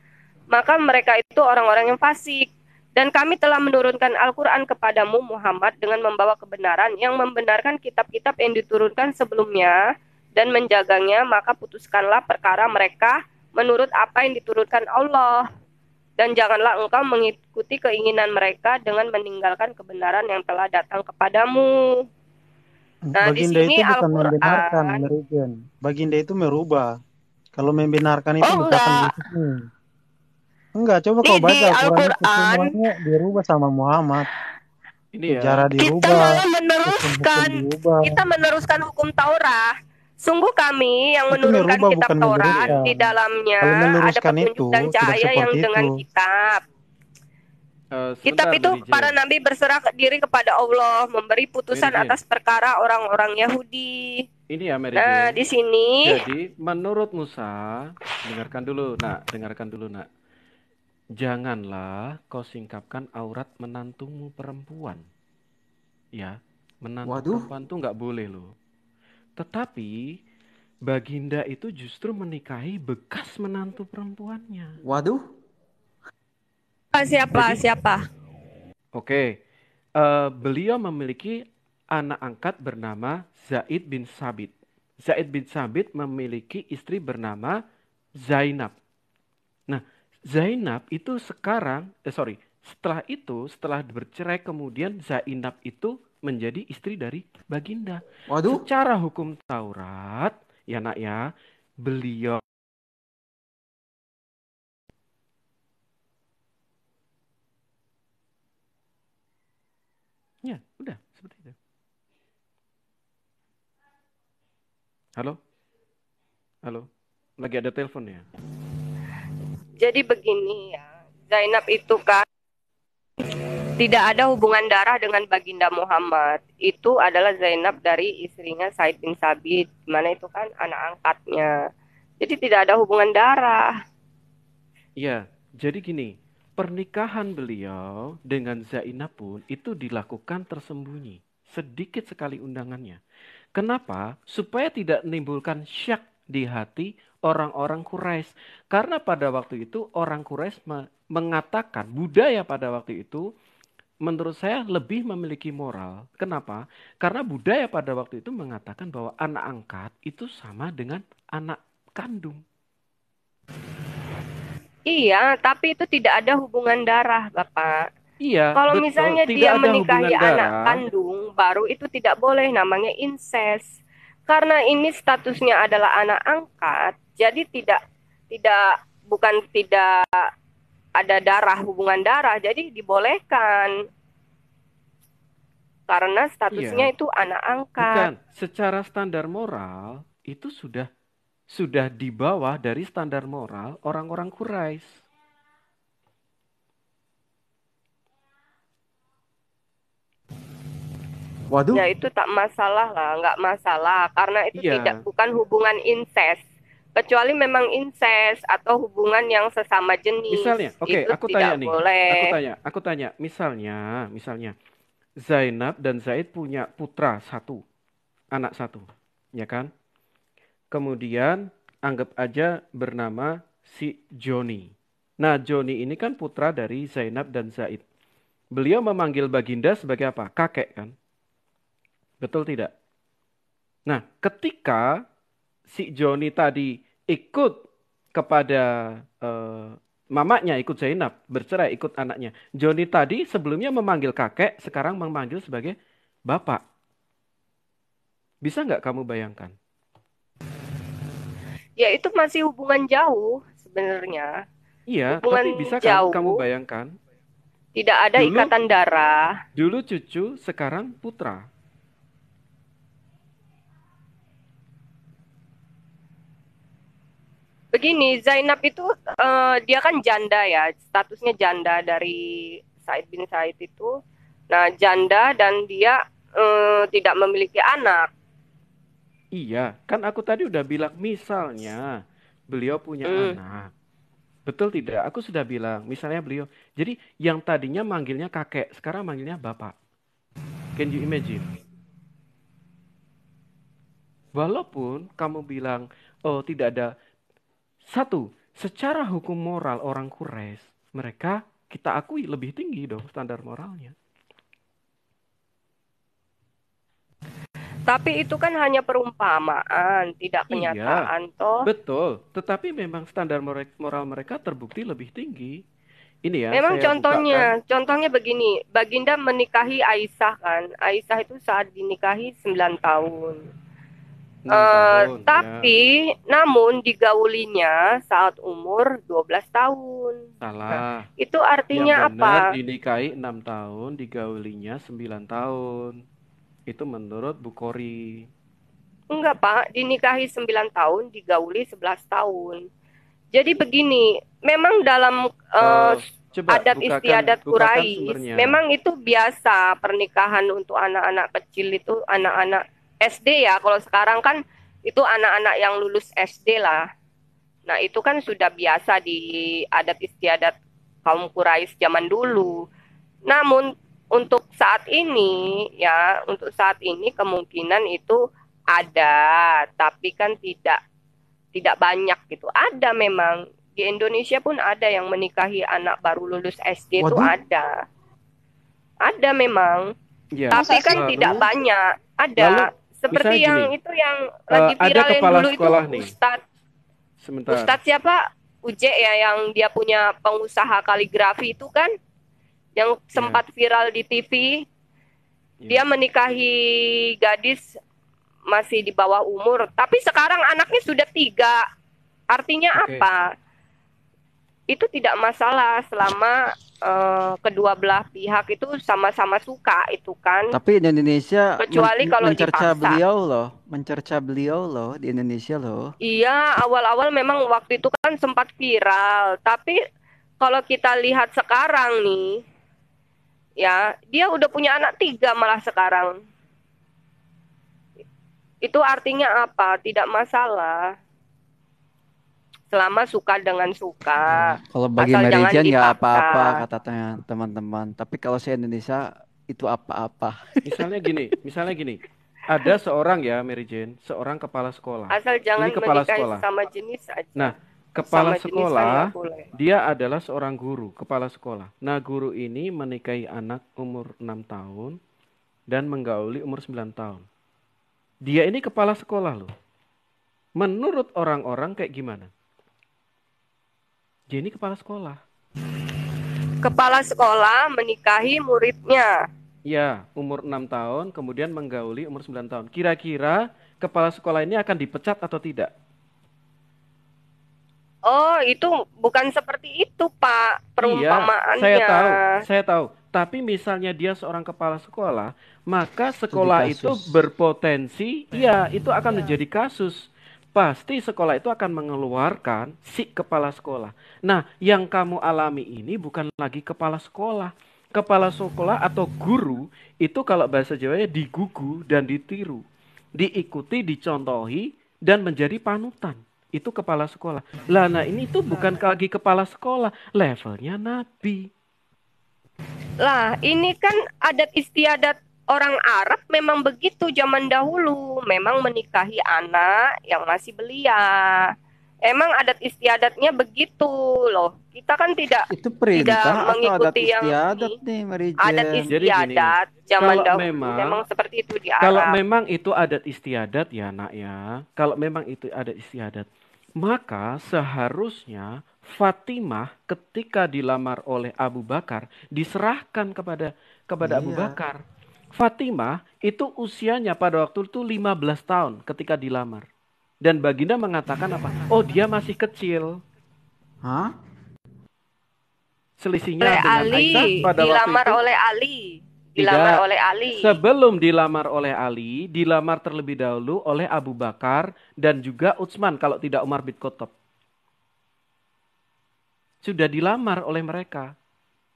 maka mereka itu orang-orang yang fasik. Dan kami telah menurunkan Al-Quran kepadamu Muhammad dengan membawa kebenaran yang membenarkan kitab-kitab yang diturunkan sebelumnya dan menjaganya, maka putuskanlah perkara mereka menurut apa yang diturunkan Allah. Dan janganlah engkau mengikuti keinginan mereka dengan meninggalkan kebenaran yang telah datang kepadamu. Nah, Baginda di sini itu bukan membenarkan, Al-Quran. Meridian. Baginda itu merubah. Kalau membenarkan itu misalkan Yesus nih. Enggak, coba kau baca Al-Quran itu semuanya dirubah sama Muhammad. Ini Sejarah ya. dirubah. Kita malah meneruskan. hukum dirubah. Kita meneruskan hukum Taurat. Sungguh kami yang Itu menurunkan merubah, kitab bukan Taurat, meluruskan. di dalamnya Kalau ada meluruskan petunjuk itu, dan tidak cahaya yang seperti dengan itu. kitab. Kitab itu para nabi berserah diri kepada Allah, memberi putusan Meridian. atas perkara orang-orang Yahudi. Ini ya, Meridian. Nah, di sini. Jadi, menurut Musa, dengarkan dulu, nak. Janganlah kau singkapkan aurat menantumu perempuan. Ya, menantu perempuan tuh nggak boleh loh. Tetapi, baginda itu justru menikahi bekas menantu perempuannya. Waduh. Siapa? Oke. Beliau memiliki anak angkat bernama Zaid bin Sabit. Zaid bin Sabit memiliki istri bernama Zainab. Nah, Zainab itu setelah bercerai kemudian Zainab itu menjadi istri dari baginda. Waduh. Secara hukum Taurat, ya nak ya, beliau ya, udah seperti itu. Halo? Lagi ada telepon ya? Jadi begini ya, Zainab itu kan tidak ada hubungan darah dengan baginda Muhammad. Itu adalah Zainab dari istrinya Said bin Sabit, mana itu kan anak angkatnya. Jadi tidak ada hubungan darah. Iya, jadi gini, pernikahan beliau dengan Zainab pun itu dilakukan tersembunyi. Sedikit sekali undangannya. Kenapa? Supaya tidak menimbulkan syak di hati orang-orang Quraisy. Karena pada waktu itu orang Quraisy mengatakan, budaya pada waktu itu menurut saya lebih memiliki moral. Kenapa? Karena budaya pada waktu itu mengatakan bahwa anak angkat itu sama dengan anak kandung. Iya, tapi itu tidak ada hubungan darah, Bapak. Iya, kalau betul. Misalnya Tidak dia ada menikahi hubungan anak darah. kandung, baru itu tidak boleh, namanya incest. Karena ini statusnya adalah anak angkat, jadi tidak ada hubungan darah, jadi dibolehkan. karena statusnya Iya, itu anak angkat. bukan. Secara standar moral itu sudah di bawah dari standar moral orang-orang Quraisy. Waduh, Ya itu tak masalah lah, nggak masalah karena itu iya. bukan hubungan incest. Kecuali memang incest atau hubungan yang sesama jenis, Misalnya, oke, itu aku tanya tidak nih. boleh. Aku tanya. Misalnya, Zainab dan Zaid punya putra satu, anak satu, ya kan? Kemudian anggap aja bernama si Joni. Nah, Joni ini kan putra dari Zainab dan Zaid. Beliau memanggil Baginda sebagai apa? Kakek kan? Betul tidak? Nah, ketika si Joni tadi ikut kepada mamanya, ikut Zainab, bercerai ikut anaknya. Joni tadi sebelumnya memanggil kakek, sekarang memanggil sebagai bapak. Bisa nggak kamu bayangkan? Ya itu masih hubungan jauh sebenarnya. Iya, tapi Hubungan bisa kan kamu jauh, bayangkan? tidak ada Dulu, ikatan darah. dulu cucu, sekarang putra. Begini, Zainab itu dia kan janda ya, statusnya janda dari Said bin Said itu. Nah, janda dan dia tidak memiliki anak. Iya, kan aku tadi udah bilang misalnya beliau punya Hmm. anak. Betul tidak? Aku sudah bilang, misalnya beliau. Jadi yang tadinya manggilnya kakek, sekarang manggilnya bapak. Can you imagine? Walaupun kamu bilang, oh tidak ada. Satu, secara hukum moral orang Quraisy, mereka kita akui lebih tinggi dong standar moralnya. Tapi itu kan hanya perumpamaan, tidak Iya, kenyataan toh. betul. Tetapi memang standar moral mereka terbukti lebih tinggi. Ini ya, Memang saya bukakan. contohnya begini, Baginda menikahi Aisyah kan. Aisyah itu saat dinikahi 9 tahun. 6 tahun, ya. Tapi namun digaulinya saat umur 12 tahun. Salah. Nah, itu Yang artinya benar apa? dinikahi 6 tahun, digaulinya 9 tahun. Itu menurut Bukhari. Enggak, Pak. Dinikahi 9 tahun, digauli 11 tahun. Jadi begini, memang dalam Coba adat istiadat bukakan Quraisy, sumbernya. memang itu biasa pernikahan untuk anak-anak kecil itu anak-anak SD ya. Kalau sekarang kan itu anak-anak yang lulus SD lah. Nah, itu kan sudah biasa di adat istiadat kaum Quraisy zaman dulu. Namun untuk saat ini ya, untuk saat ini kemungkinan itu ada, tapi kan tidak banyak gitu. Ada memang di Indonesia pun ada yang menikahi anak baru lulus SD itu Waduh. ada. Ada memang. Ya, Tapi kan lalu- tidak banyak. Ada. lalu, Seperti misalnya yang gini, itu yang lagi ada viral yang kepala dulu sekolah itu nih. Sebentar. Ustadz siapa? Uje ya, yang dia punya pengusaha kaligrafi itu kan, yang sempat viral di TV. Ya. Dia menikahi gadis masih di bawah umur, tapi sekarang anaknya sudah 3. Artinya Oke. apa? Itu tidak masalah selama kedua belah pihak itu sama-sama suka itu kan. Tapi di Indonesia Kecuali kalau mencerca dipaksa. mencerca beliau loh di Indonesia loh. Iya, awal-awal memang waktu itu kan sempat viral. Tapi kalau kita lihat sekarang nih, ya dia udah punya anak 3 malah sekarang. Itu artinya apa? Tidak masalah. Selama suka dengan suka. Kalau bagi Asal jangan Meridian nggak dipaksa. apa-apa kata teman-teman. Tapi kalau saya Indonesia itu apa-apa. Misalnya gini. Ada seorang ya, Mary Jane, seorang kepala sekolah. Asal jangan Ini kepala menikahi sekolah. sama jenis aja. Nah, kepala Sama jenis kan sekolah, nggak boleh. dia adalah seorang guru, kepala sekolah. Nah, guru ini menikahi anak umur 6 tahun dan menggauli umur 9 tahun. Dia ini kepala sekolah loh. Menurut orang-orang kayak gimana? Dia ini kepala sekolah. Kepala sekolah menikahi muridnya. Ya, umur 6 tahun, kemudian menggauli umur 9 tahun. Kira-kira kepala sekolah ini akan dipecat atau tidak? Oh, itu bukan seperti itu, Pak, perumpamaannya. Iya, saya tahu. Tapi misalnya dia seorang kepala sekolah, maka Studi sekolah itu kasus. berpotensi, ya itu akan menjadi kasus. Pasti sekolah itu akan mengeluarkan si kepala sekolah. Nah, yang kamu alami ini bukan lagi kepala sekolah. Kepala sekolah atau guru itu kalau bahasa Jawanya digugu dan ditiru. Diikuti, dicontohi, dan menjadi panutan. Itu kepala sekolah. Lah, nah ini tuh bukan lagi kepala sekolah, levelnya nabi. Lah, ini kan adat istiadat orang Arab memang begitu zaman dahulu, memang menikahi anak yang masih belia. Emang adat istiadatnya begitu loh. Kita kan tidak Itu perintah atau adat mengikuti yang istiadat ini. nih, Marijen? Adat Jadi gini, istiadat zaman kalau dahulu memang memang seperti itu di kalau Arab. memang itu adat istiadat ya nak ya, kalau memang itu adat istiadat, maka seharusnya Fatimah ketika dilamar oleh Abu Bakar diserahkan kepada Abu Iya. Bakar. Fatimah itu usianya pada waktu itu 15 tahun ketika dilamar. Dan baginda mengatakan apa? Oh, dia masih kecil. Hah? Selisihnya Oleh dengan Ali, Aisyah pada waktu dilamar itu oleh Ali. Dilamar tidak. oleh Ali. Sebelum dilamar oleh Ali, dilamar terlebih dahulu oleh Abu Bakar dan juga Utsman kalau tidak Umar bin Khattab. Sudah dilamar oleh mereka.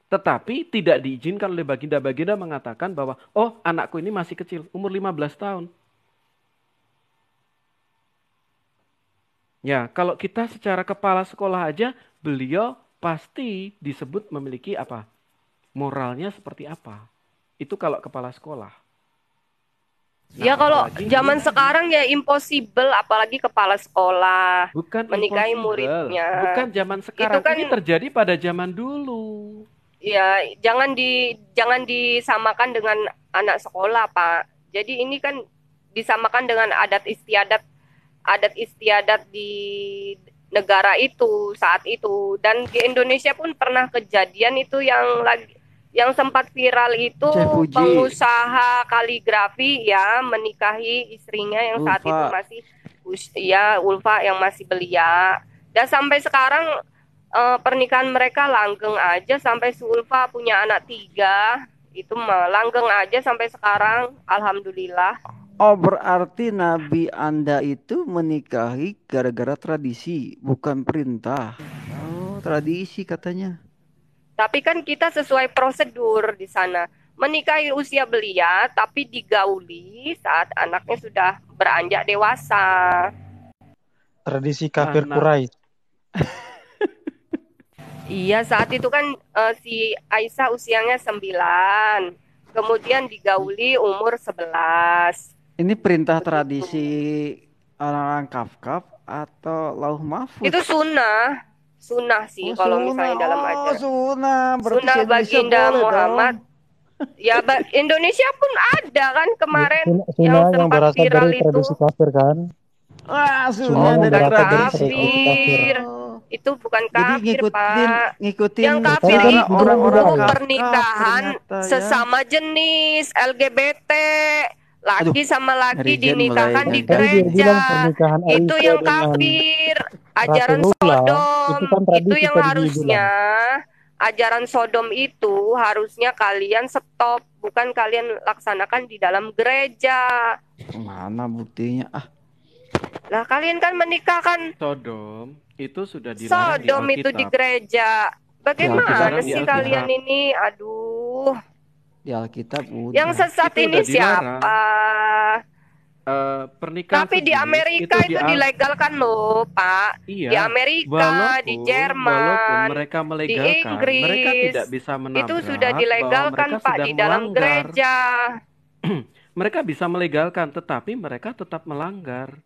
Tetapi tidak diizinkan oleh baginda. Baginda mengatakan bahwa, oh anakku ini masih kecil, umur 15 tahun. Ya, kalau kita secara kepala sekolah aja, beliau pasti disebut memiliki apa? Moralnya seperti apa? Itu kalau kepala sekolah. Nah, Ya kalau apalagi zaman ini sekarang ya impossible, apalagi kepala sekolah bukan menikahi impossible. muridnya. Bukan zaman Itu sekarang. kan Ini terjadi pada zaman dulu. ya jangan disamakan dengan anak sekolah, Pak. Jadi ini kan disamakan dengan adat istiadat di negara itu saat itu, dan di Indonesia pun pernah kejadian itu yang sempat viral itu Chef Puji, pengusaha kaligrafi ya menikahi istrinya yang saat itu Ulfa. masih Ulfa yang masih belia. Dan sampai sekarang pernikahan mereka langgeng aja, sampai si Ulfa punya anak 3. Itu mah langgeng aja sampai sekarang, alhamdulillah. Oh, berarti Nabi Anda itu menikahi gara-gara tradisi, bukan perintah. Oh, tradisi katanya. Tapi kan kita sesuai prosedur di sana. Menikahi usia belia, tapi digauli saat anaknya sudah beranjak dewasa. Tradisi kafir Anak. Quraisy. Iya, saat itu kan si Aisyah usianya 9. Kemudian digauli umur 11. Ini perintah Begitu. tradisi orang-orang Kafkaf atau Lauh Mahfuz? Itu sunnah sih Oh, kalau sunnah. misalnya dalam Oh, ajaran. sunnah. Berarti Sunnah se-Indonesia baginda boleh Muhammad. dong. Ya, Indonesia pun ada kan kemarin yang Sunnah yang sempat berasal viral dari itu. tradisi kafir kan? Wah, Oh, sunnah yang dari bukan berasal dari tradisi. tradisi kafir. kafir. Itu bukan Jadi kafir, Pak. ngikutin Yang Ya, kafir tapi kan itu dibilang orang-orang juga Kafkaf pernikahan ternyata ya. sesama jenis LGBT. Aduh, Laki sama laki Marijen mulai dinikahkan di gagal. Tadi dia gereja. bilang pernikahan Itu Aisyah yang dengan kafir. Ajaran Rasulullah Sodom. itu kan Itu tradisi yang tadi dia harusnya bilang. ajaran Sodom itu harusnya kalian stop, bukan kalian laksanakan di dalam gereja. Mana buktinya? Ah, Lah kalian kan menikahkan Sodom itu sudah dilarang di Sodom itu di Alkitab. gereja. Bagaimana Dilarang di sih Alkitab. kalian ini? Aduh. di Alkitab Yang udah. sesat Itu ini udah dilarang. siapa? Pernikahan Tapi di sejenis Amerika itu dilegalkan loh, Pak. Iya, Di Amerika, di walaupun Jerman, mereka di melegalkan, mereka Inggris, tidak bisa menabrak itu sudah bahwa dilegalkan, mereka Pak, sedang di dalam melanggar. gereja. Mereka bisa melegalkan, tetapi mereka tetap melanggar.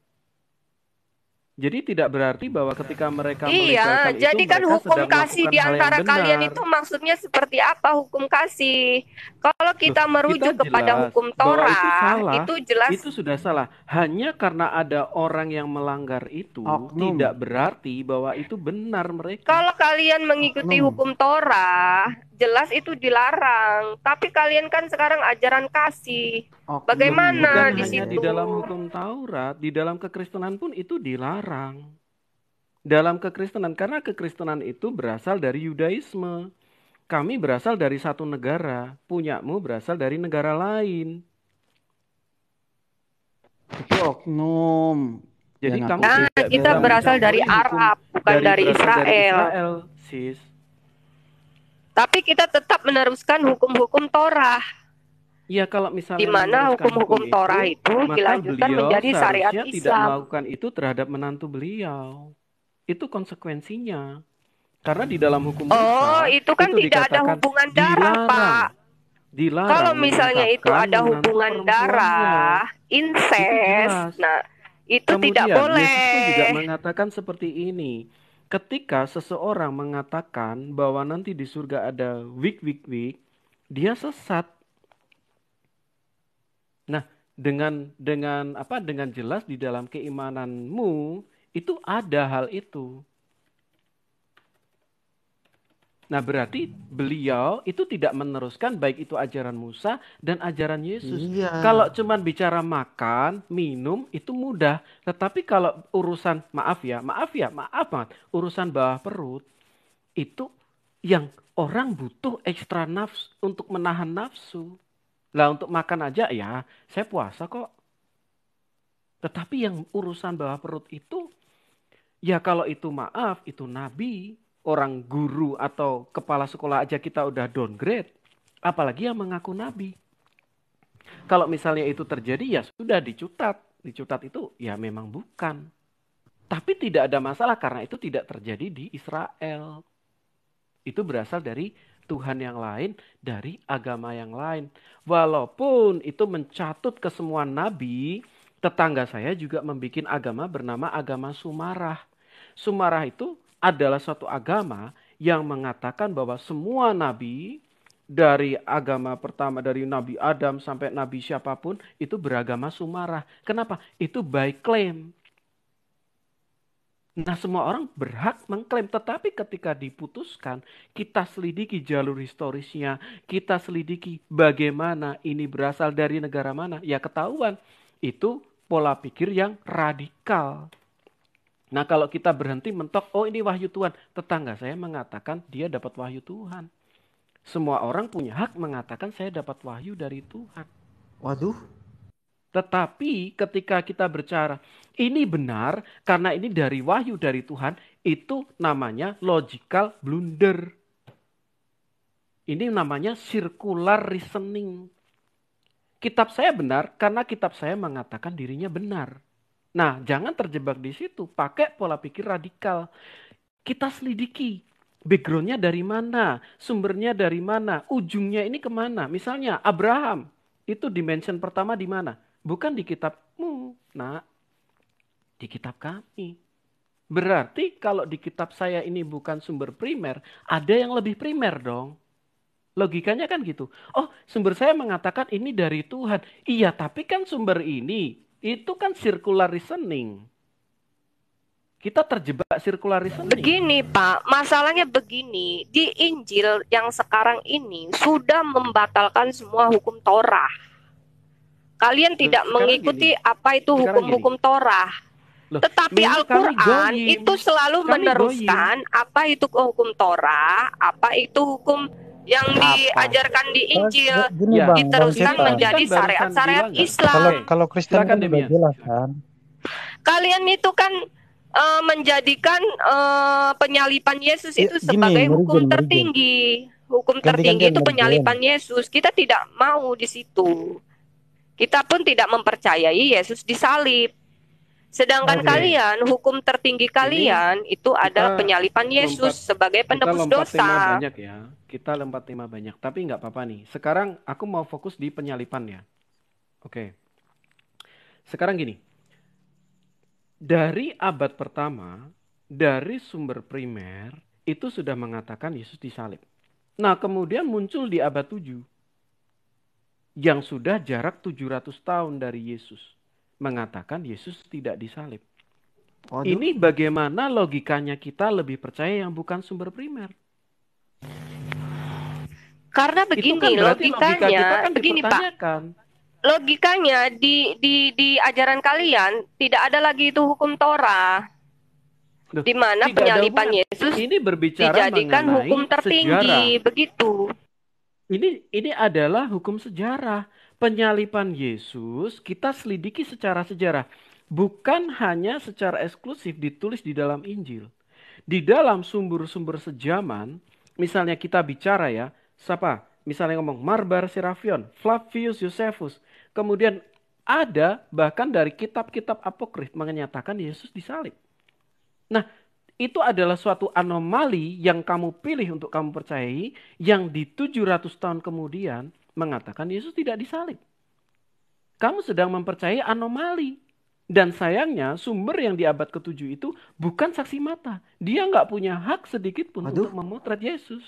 Jadi tidak berarti bahwa ketika mereka melegalkan Iya, jadi kan mereka hukum sedang kasih melakukan di hal yang antara kalian benar. itu maksudnya seperti apa hukum kasih? Kalau kita merujuk Kita kepada jelas hukum bahwa Torah, itu salah. itu jelas. Itu sudah salah. Hanya karena ada orang yang melanggar itu, Oknum. tidak berarti bahwa itu benar mereka. Kalau kalian mengikuti Oknum. hukum Torah, jelas itu dilarang. Tapi kalian kan sekarang ajaran kasih. Oknum. Bagaimana Bukan di hanya situ? di dalam hukum Taurat, di dalam kekristenan pun itu dilarang. Dalam kekristenan, karena kekristenan itu berasal dari Yudaisme. kami berasal dari satu negara, punyamu berasal dari negara lain. Itu oknum. Jadi Yang kamu aku tidak kita bisa berasal dari mencampuri hukum Arab, bukan dari berasal dari Israel. Israel, sis. Tapi kita tetap meneruskan hukum-hukum Torah, Ya kalau misalnya di mana meneruskan hukum-hukum Torah itu maka dilanjutkan beliau menjadi syariat seharusnya tidak Islam. melakukan itu terhadap menantu beliau. Itu konsekuensinya. Karena di dalam hukum Oh, Musa itu kan itu tidak ada dikatakan hubungan darah, Pak. dilarang Kalau misalnya itu mengangkatkan ada menantu hubungan perempuannya. darah, Itu incest, jelas. nah itu tidak Kemudian Yesus pun juga boleh. mengatakan seperti ini. Ketika seseorang mengatakan bahwa nanti di surga ada wik, dia sesat. Nah, dengan jelas di dalam keimananmu itu ada hal itu. Nah, berarti beliau itu tidak meneruskan baik itu ajaran Musa dan ajaran Yesus. Iya. Kalau cuman bicara makan, minum itu mudah. Tetapi kalau urusan maaf, urusan bawah perut itu yang orang butuh ekstra nafsu untuk menahan nafsu. Lah untuk makan aja ya, saya puasa kok. Tetapi yang urusan bawah perut itu, ya kalau itu maaf, itu nabi, orang guru atau kepala sekolah aja kita udah downgrade. Apalagi yang mengaku nabi. Kalau misalnya itu terjadi ya sudah dicutat. Dicutat itu ya memang bukan. Tapi tidak ada masalah karena itu tidak terjadi di Israel. Itu berasal dari Tuhan yang lain, dari agama yang lain. Walaupun itu mencatut ke semua nabi, tetangga saya juga membuat agama bernama agama Sumarah. Sumarah itu adalah suatu agama yang mengatakan bahwa semua nabi, dari agama pertama dari Nabi Adam sampai nabi siapapun itu beragama Sumarah. Kenapa? Itu by claim. Nah, semua orang berhak mengklaim, tetapi ketika diputuskan, kita selidiki jalur historisnya, kita selidiki bagaimana ini berasal dari negara mana, ya ketahuan. Itu pola pikir yang radikal. Nah, kalau kita berhenti mentok, oh ini wahyu Tuhan, tetangga saya mengatakan dia dapat wahyu Tuhan. Semua orang punya hak mengatakan saya dapat wahyu dari Tuhan. Waduh. Tetapi ketika kita berbicara, ini benar karena ini dari wahyu dari Tuhan, itu namanya logical blunder. Ini namanya circular reasoning. Kitab saya benar karena kitab saya mengatakan dirinya benar. Nah, jangan terjebak di situ. Pakai pola pikir radikal. Kita selidiki. Backgroundnya dari mana? Sumbernya dari mana? Ujungnya ini kemana? Misalnya Abraham. Itu dimension pertama di mana? Bukan di kitabmu. Nah, di kitab kami. Berarti kalau di kitab saya ini bukan sumber primer, ada yang lebih primer dong. Logikanya kan gitu. Oh, sumber saya mengatakan ini dari Tuhan. Iya, tapi kan sumber ini itu kan circular reasoning. Kita terjebak circular reasoning. Begini Pak, masalahnya begini. Di Injil yang sekarang ini sudah membatalkan semua hukum Torah. Kalian tidak mengikuti apa itu hukum-hukum Torah. Tetapi Al-Quran itu selalu meneruskan apa itu hukum Torah, apa itu hukum yang diajarkan di Injil, diteruskan menjadi syariat-syariat Islam. Kalau Kristen kan juga jelas kan. Kalian itu kan menjadikan penyalipan Yesus itu sebagai hukum tertinggi. Hukum tertinggi itu penyalipan Yesus. Kita tidak mau di situ. Kita pun tidak mempercayai Yesus disalib. Sedangkan kalian, hukum tertinggi kalian itu adalah penyalipan Yesus sebagai penebus dosa. Kita lompat tema banyak, tapi nggak apa-apa nih. Sekarang aku mau fokus di penyalipan ya. Oke. Sekarang gini. Dari abad pertama, dari sumber primer, itu sudah mengatakan Yesus disalib. Nah, kemudian muncul di abad 7. Yang sudah jarak 700 tahun dari Yesus. Mengatakan Yesus tidak disalib. Waduh. Ini bagaimana logikanya kita lebih percaya yang bukan sumber primer? Karena begini kan logikanya, kan begini Pak. Logikanya di ajaran kalian tidak ada lagi itu hukum Torah. Loh, di mana tidak ada penyalipan hubungan. Yesus Ini berbicara dijadikan mengenai hukum tertinggi, sejarah. begitu. Ini adalah hukum sejarah. Penyalipan Yesus kita selidiki secara sejarah. Bukan hanya secara eksklusif ditulis di dalam Injil. Di dalam sumber-sumber sejaman, misalnya kita bicara ya, siapa? Misalnya ngomong Marbar Serafion, Flavius Josephus. Kemudian ada bahkan dari kitab-kitab apokrif menyatakan Yesus disalib. Nah, itu adalah suatu anomali yang kamu pilih untuk kamu percayai, yang di 700 tahun kemudian mengatakan Yesus tidak disalib. Kamu sedang mempercayai anomali. Dan sayangnya sumber yang di abad ke-7 itu bukan saksi mata. Dia nggak punya hak sedikit pun untuk memotret Yesus.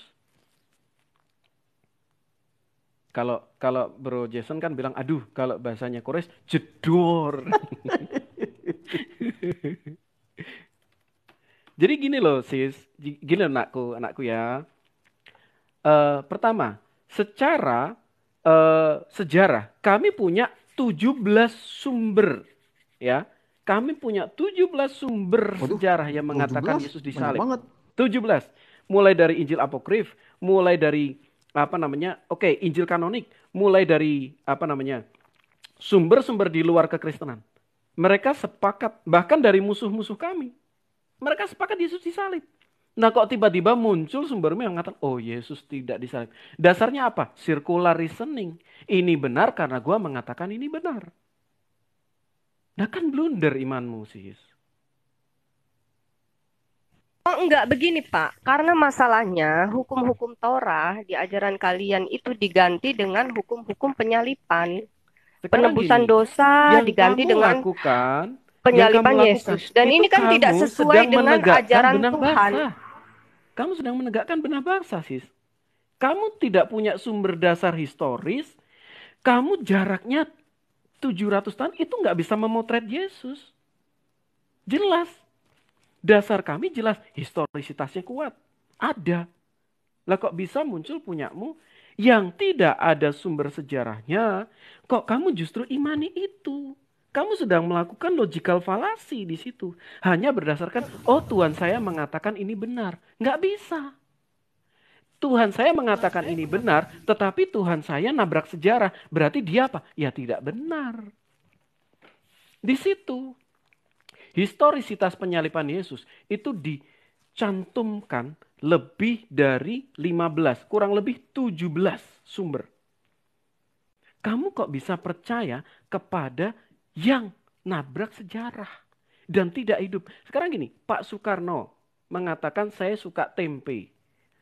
Kalau Bro Jason kan bilang, aduh kalau bahasanya Koreas, jedor. Jadi gini loh sis, gini loh anakku ya. Pertama, secara sejarah kami punya 17 sumber. Ya, kami punya 17 sumber sejarah yang mengatakan Yesus disalib. 17. Mulai dari Injil apokrif, mulai dari Injil kanonik, mulai dari sumber-sumber di luar kekristenan. Mereka sepakat, bahkan dari musuh-musuh kami. Mereka sepakat Yesus disalib. Nah kok tiba-tiba muncul sumbermu yang mengatakan, oh Yesus tidak disalib. Dasarnya apa? Circular reasoning. Ini benar karena gua mengatakan ini benar. Nah kan blunder imanmu sis. Oh enggak, begini Pak. Karena masalahnya hukum-hukum Torah di ajaran kalian itu diganti dengan hukum-hukum penyalipan. Sekarang penebusan gini, dosa yang diganti kamu dengan lakukan, penyalipan Yesus. Dan ini kan tidak sesuai dengan ajaran Tuhan. Kamu sedang menegakkan benah bangsa sis. Kamu tidak punya sumber dasar historis. Kamu jaraknya 700 tahun itu nggak bisa memotret Yesus. Jelas. Dasar kami jelas. Historisitasnya kuat. Ada. Lah kok bisa muncul punyamu yang tidak ada sumber sejarahnya. Kok kamu justru imani itu? Kamu sedang melakukan logical fallacy di situ. Hanya berdasarkan, oh Tuhan saya mengatakan ini benar. Nggak bisa. Tuhan saya mengatakan ini benar, tetapi Tuhan saya nabrak sejarah. Berarti dia apa? Ya tidak benar. Di situ, historisitas penyalipan Yesus itu dicantumkan lebih dari 15, kurang lebih 17 sumber. Kamu kok bisa percaya kepada yang nabrak sejarah dan tidak hidup? Sekarang gini, Pak Soekarno mengatakan saya suka tempe.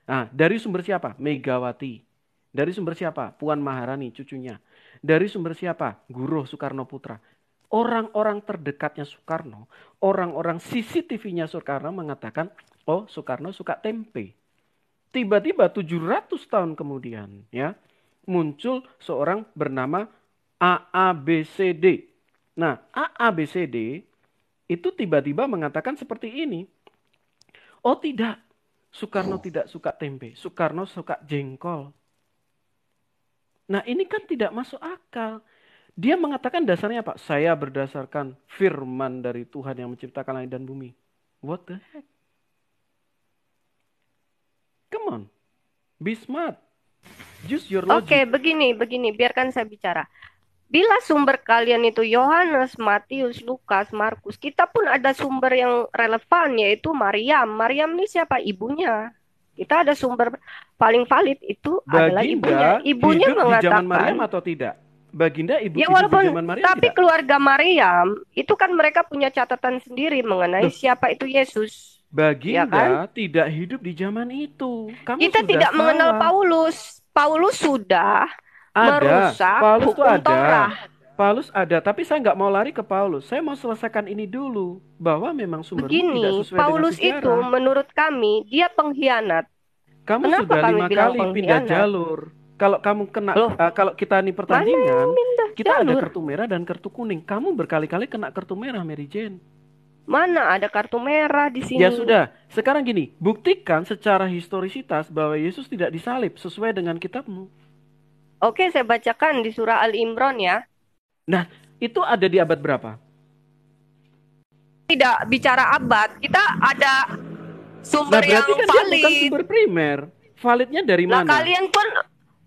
Nah, dari sumber siapa? Megawati. Dari sumber siapa? Puan Maharani, cucunya. Dari sumber siapa? Guruh Soekarno Putra. Orang-orang terdekatnya Soekarno, orang-orang CCTV-nya Soekarno mengatakan, oh Soekarno suka tempe. Tiba-tiba 700 tahun kemudian, ya, muncul seorang bernama AABCD. Nah, AABCD itu tiba-tiba mengatakan seperti ini. Oh tidak. Soekarno tidak suka tempe, Soekarno suka jengkol. Nah ini kan tidak masuk akal. Dia mengatakan dasarnya apa? Saya berdasarkan firman dari Tuhan yang menciptakan langit dan bumi. What the heck? Come on, be smart. Use your logic. Oke, begini, biarkan saya bicara. Bila sumber kalian itu Yohanes, Matius, Lukas, Markus, kita pun ada sumber yang relevan yaitu Maryam. Maryam ini siapa? Ibunya. Kita ada sumber paling valid itu adalah ibunya. Ibunya hidup mengatakan. Di zaman Maryam atau tidak? Baginda ibu Ya hidup walaupun, di zaman Maryam tapi tidak? keluarga Maryam itu kan mereka punya catatan sendiri mengenai siapa itu Yesus. Baginda ya kan? tidak hidup di zaman itu. Kamu kita sudah tidak salah. mengenal Paulus. Paulus sudah merusak Paulus hukum Torah. Paulus ada, tapi saya nggak mau lari ke Paulus. Saya mau selesaikan ini dulu, bahwa memang sumbermu tidak sesuai Paulus dengan sejarah. itu menurut kami dia pengkhianat. Kamu Kenapa sudah kami 5 bilang kali pindah pengkhianat? jalur. Kalau kamu kena, kalau kita ini pertandingan, kita ada jalur? kartu merah dan kartu kuning. Kamu berkali-kali kena kartu merah, Mary Jane. Mana ada kartu merah di sini? Ya sudah, sekarang gini, buktikan secara historisitas bahwa Yesus tidak disalib sesuai dengan kitabmu. Oke, saya bacakan di surah Al-Imran ya. Nah, itu ada di abad berapa? tidak bicara abad. Kita ada Nah, sumber yang berarti kan dia bukan valid. sumber primer. Validnya dari Nah, mana? kalian pun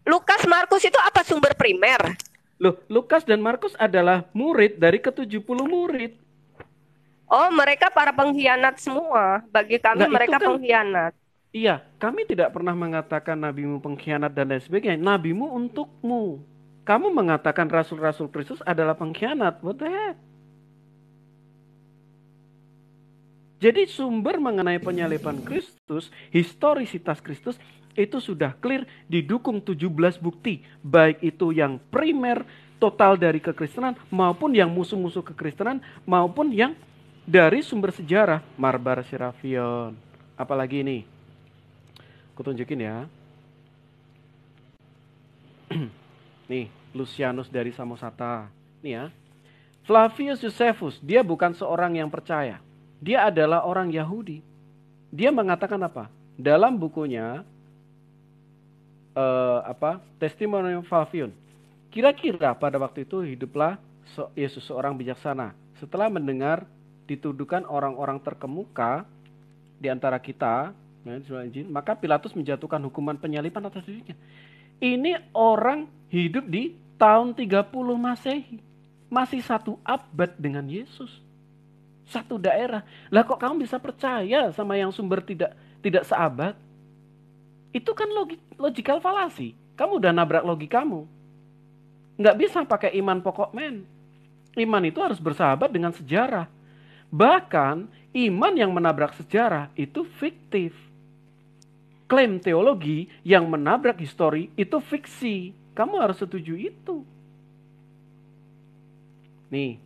Lukas, Markus itu apa sumber primer? Loh, Lukas dan Markus adalah murid dari ke-70 murid. Oh, mereka para pengkhianat semua. Bagi kami Nah, itu mereka kan pengkhianat. iya, kami tidak pernah mengatakan nabimu pengkhianat dan lain sebagainya. Nabimu untukmu. Kamu mengatakan rasul-rasul Kristus adalah pengkhianat. What the heck? Jadi sumber mengenai penyaliban Kristus, historisitas Kristus, itu sudah clear, didukung 17 bukti. Baik itu yang primer, total dari kekristenan, maupun yang musuh-musuh kekristenan, maupun yang dari sumber sejarah. Marbar Serafion. Apalagi ini? Aku tunjukin ya. Nih, Lucianus dari Samosata. Nih ya. Flavius Josephus, dia bukan seorang yang percaya. Dia adalah orang Yahudi. Dia mengatakan apa? Dalam bukunya Testimonium Flavium. Kira-kira pada waktu itu hiduplah Yesus seorang bijaksana. Setelah mendengar dituduhkan orang-orang terkemuka di antara kita, maka Pilatus menjatuhkan hukuman penyaliban atas dirinya. Ini orang hidup di tahun 30 Masehi. Masih satu abad dengan Yesus. Satu daerah. Lah kok kamu bisa percaya sama yang sumber tidak seabad? Itu kan logical fallacy. Kamu udah nabrak logikamu. Nggak bisa pakai iman pokok men. Iman itu harus bersahabat dengan sejarah. Bahkan iman yang menabrak sejarah itu fiktif. Klaim teologi yang menabrak histori itu fiksi. Kamu harus setuju itu. Nih,